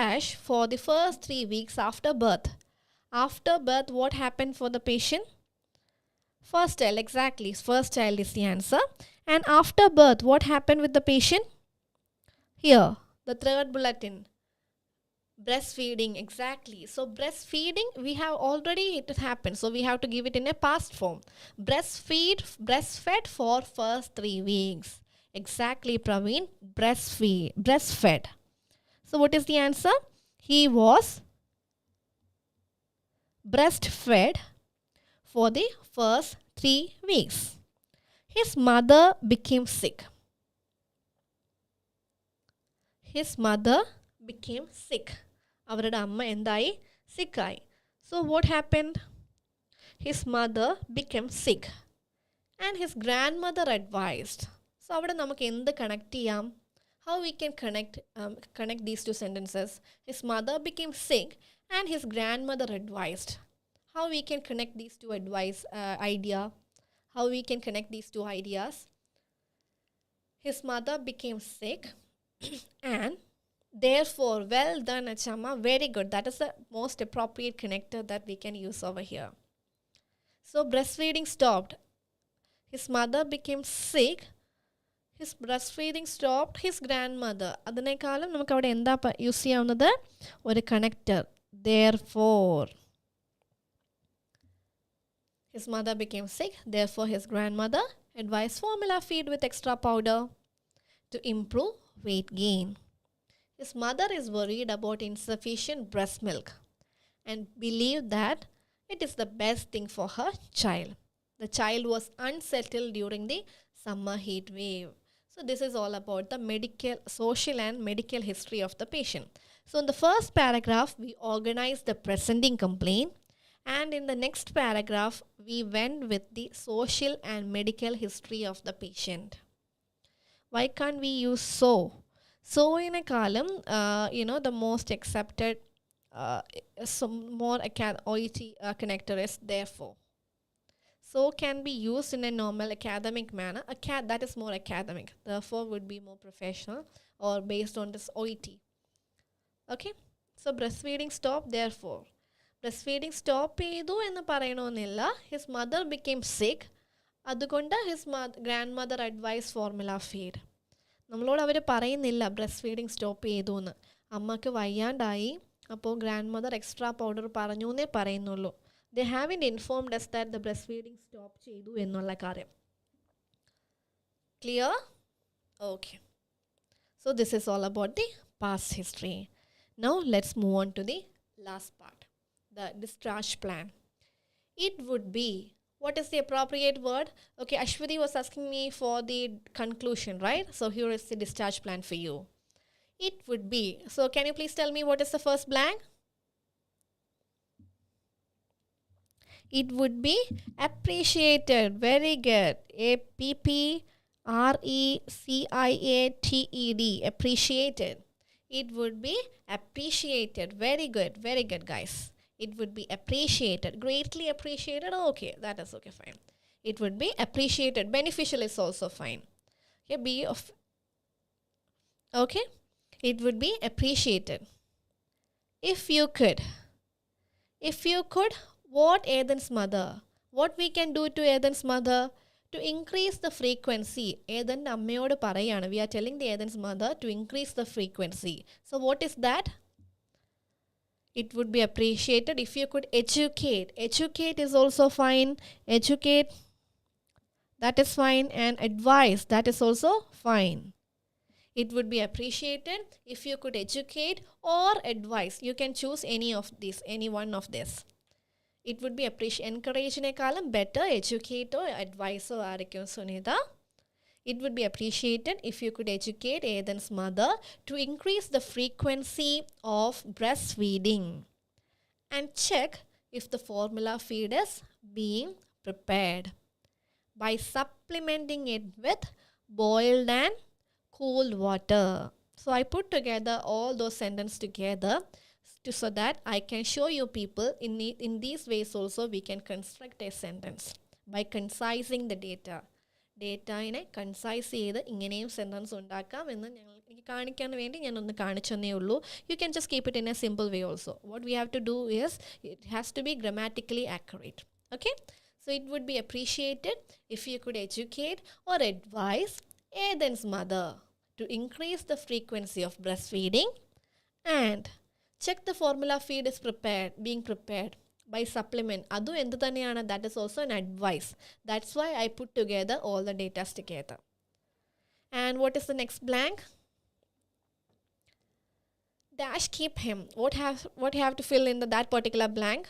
Ash for the first 3 weeks after birth. After birth, what happened for the patient? First child, exactly. First child is the answer. And after birth, what happened with the patient? Here, the third bulletin. Breastfeeding, exactly. So breastfeeding, we have already, it happened. So we have to give it in a past form. Breastfed for first 3 weeks. Exactly, Praveen. Breastfed. So what is the answer? He was breastfed for the first 3 weeks. His mother became sick. അവരുടെ അമ്മ എന്തായി? സിക്കായി. So what happened? His mother became sick and his grandmother advised. So അവിടെ നമുക്ക് എന്ത് connect ചെയ്യാം? How we can connect these two sentences? His mother became sick and his grandmother advised. How we can connect these two How we can connect these two ideas? His mother became sick and therefore, well done, Achama. Very good. That is the most appropriate connector that we can use over here. So breastfeeding stopped. His mother became sick. His breastfeeding stopped. His grandmother. അതിനേക്കാളും നമുക്ക് അവിടെ എന്താ use ചെയ്യാവുന്നത്? ഒരു connector. Therefore. His mother became sick. Therefore, his grandmother advised formula feed with extra powder to improve weight gain. His mother is worried about insufficient breast milk and believed that it is the best thing for her child. The child was unsettled during the summer heat wave. So this is all about the social and medical history of the patient. So in the first paragraph, we organized the presenting complaint, and in the next paragraph, we went with the social and medical history of the patient. Why can't we use so? So in a column, the most accepted, more OET connector is therefore. So can be used in a normal academic manner. That is more academic. Therefore would be more professional or based on this OET. Okay. So breastfeeding stopped. Therefore, breastfeeding stop ചെയ്തു എന്ന് പറയണമെന്നില്ല. His mother became sick. അതുകൊണ്ട് his grandmother advised formula feed. നമ്മളോട് അവർ പറയുന്നില്ല breast feeding stop ചെയ്തു എന്ന്. അമ്മക്ക് വയ്യാണ്ടായി, അപ്പോൾ grand mother extra powder പറഞ്ഞു എന്നേ പറയുന്നുള്ളൂ. They have informed us that the breast feeding stop ചെയ്തു എന്നുള്ള കാര്യം. Clear? Okay. So this is all about the past history. Now let's move on to the last part, the discharge plan. It would be, what is the appropriate word? Okay, Ashwati was asking me for the conclusion, right? So here is the discharge plan for you. It would be, so can you please tell me what is the first blank? It would be appreciated. Very good. APPRECIATED. Appreciated. It would be appreciated. Very good. Very good, guys. It would be appreciated. Greatly appreciated. Okay, that is okay, fine. It would be appreciated. Beneficial is also fine. Okay. It would be appreciated. If you could, what Ethan's mother? What we can do to Ethan's mother to increase the frequency? Ethan അമ്മയോട് പറയാണ്. We are telling the Ethan's mother to increase the frequency. So what is that? It would be appreciated if you could educate. Educate is also fine. Educate, that is fine. And advise, that is also fine. It would be appreciated if you could educate or advise. You can choose any one of this. It would be encourage better, educate or advise or Sunita. It would be appreciated if you could educate Ethan's mother to increase the frequency of breastfeeding and check if the formula feed is being prepared. by supplementing it with boiled and cold water. So I put together all those sentences together so that I can show you people in these ways also we can construct a sentence by concising the data. ഡേറ്റായിനെ concise ചെയ്ത് ഇങ്ങനെയും sentence ഉണ്ടാക്കാം എന്ന് എനിക്ക് കാണിക്കാൻ വേണ്ടി ഞാനൊന്ന് കാണിച്ചെന്നേ ഉള്ളൂ. You can just keep it in a simple way also. What we have to do is it has to be grammatically accurate. Okay, so it would be appreciated if you could educate or advise Aiden's mother to increase the frequency of breastfeeding and check the formula feed is being prepared by supplement. Adu endu thaneyana, that is also an advice. That's why I put together all the data together. And what is the next blank? Dash keep him. What you have to fill in that particular blank?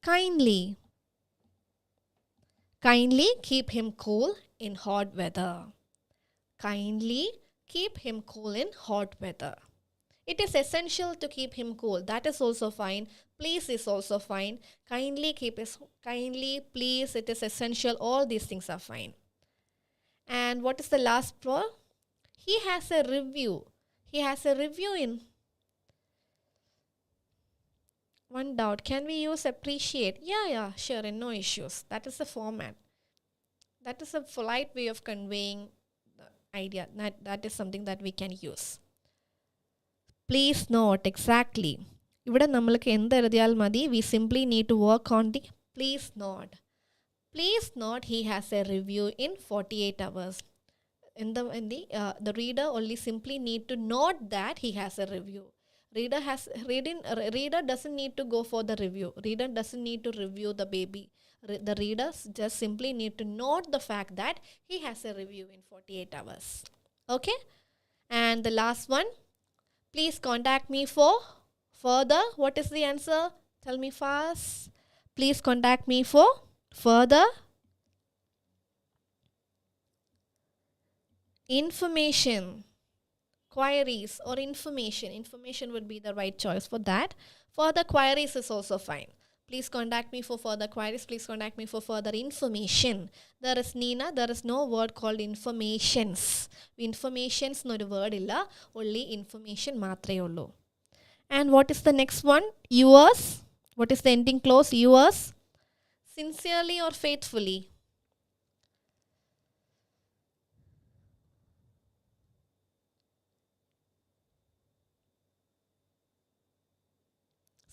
Kindly keep him cool in hot weather. Kindly keep him cool in hot weather. It is essential to keep him cool. That is also fine. Please is also fine. Kindly, please, it is essential. All these things are fine. And what is the last part? He has a review. He has a review in. One doubt. Can we use appreciate? Yeah, sure, and no issues. That is the format. That is a polite way of conveying the idea. That is something that we can use. Please note, exactly. ഇവിടെ നമ്മൾക്ക് എന്തെഴുതിയാൽ മതി? We simply need to work on the please note. Please note he has a review in 48 hours. The reader only simply need to note that he has a review. Reader doesn't need to go for the review. Reader doesn't need to review the baby. The reader just simply need to note the fact that he has a review in 48 hours. Okay? And the last one. Please contact me for further. What is the answer? Tell me fast. Please contact me for further information, queries or information. Information would be the right choice for that. Further queries is also fine. Please contact me for further queries. Please contact me for further information. There is Nina. There is no word called informations. Informations no word illa. Only information matre ullu. And what is the next one? Yours. What is the ending clause? Yours. Sincerely or faithfully?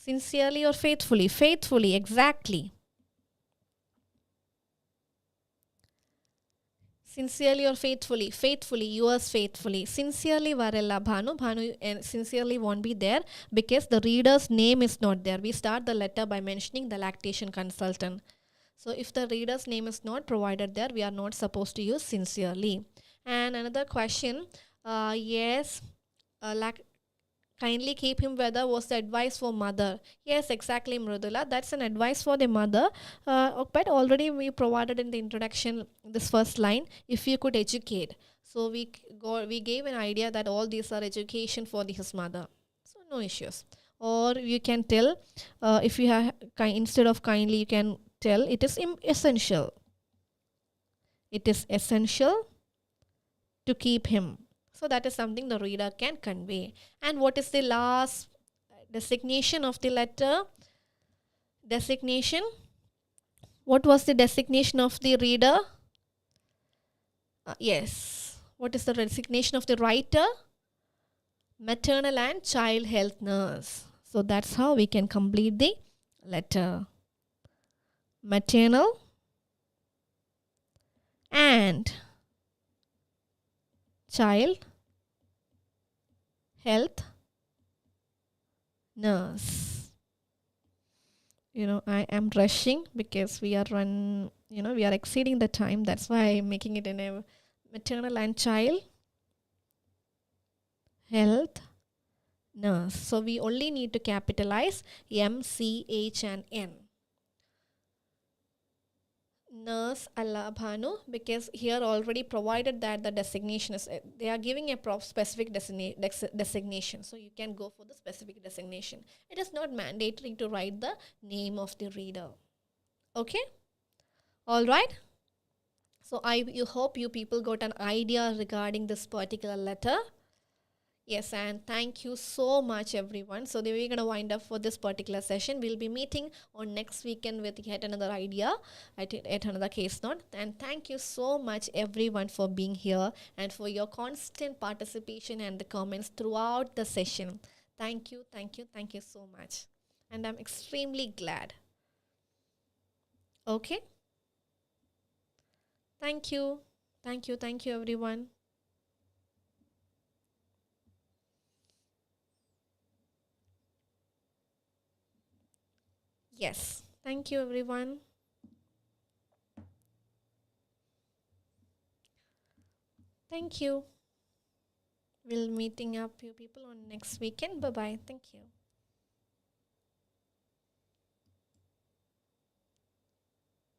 Sincerely or faithfully? Faithfully, exactly. Sincerely or faithfully? Faithfully, yours faithfully. Sincerely varella Bhanu. Bhanu sincerely won't be there because the reader's name is not there. We start the letter by mentioning the lactation consultant. So if the reader's name is not provided there, we are not supposed to use sincerely. And another question, yes, kindly keep him weather was the advice for mother. Yes, exactly, Mrudula. That's an advice for the mother. But already we provided in the introduction this first line, if you could educate. So we gave an idea that all these are education for his mother. So no issues. Or you can tell, if you have instead of kindly, you can tell it is essential. It is essential to keep him. So that is something the reader can convey. And what is the last designation of the letter? Designation. What was the designation of the reader? Yes. What is the designation of the writer? Maternal and child health nurse. So that's how we can complete the letter. Maternal and child health nurse. I am rushing because we are exceeding the time. That's why I'm making it in a maternal and child health nurse. So we only need to capitalize M, C, H and N. Nurse alla Bhanu, because here already provided that the designation is, they are giving a specific designation. So you can go for the specific designation. It is not mandatory to write the name of the reader. Okay? All right? So you hope you people got an idea regarding this particular letter. Yes, and thank you so much, everyone. So we're going to wind up for this particular session. We'll be meeting on next weekend with yet another idea, yet another case note. And thank you so much, everyone, for being here and for your constant participation and the comments throughout the session. Thank you, thank you, thank you so much. And I'm extremely glad. Okay? Thank you. Thank you, everyone. Yes. Thank you, everyone. Thank you. We'll meeting up you people on next weekend. Bye bye. Thank you.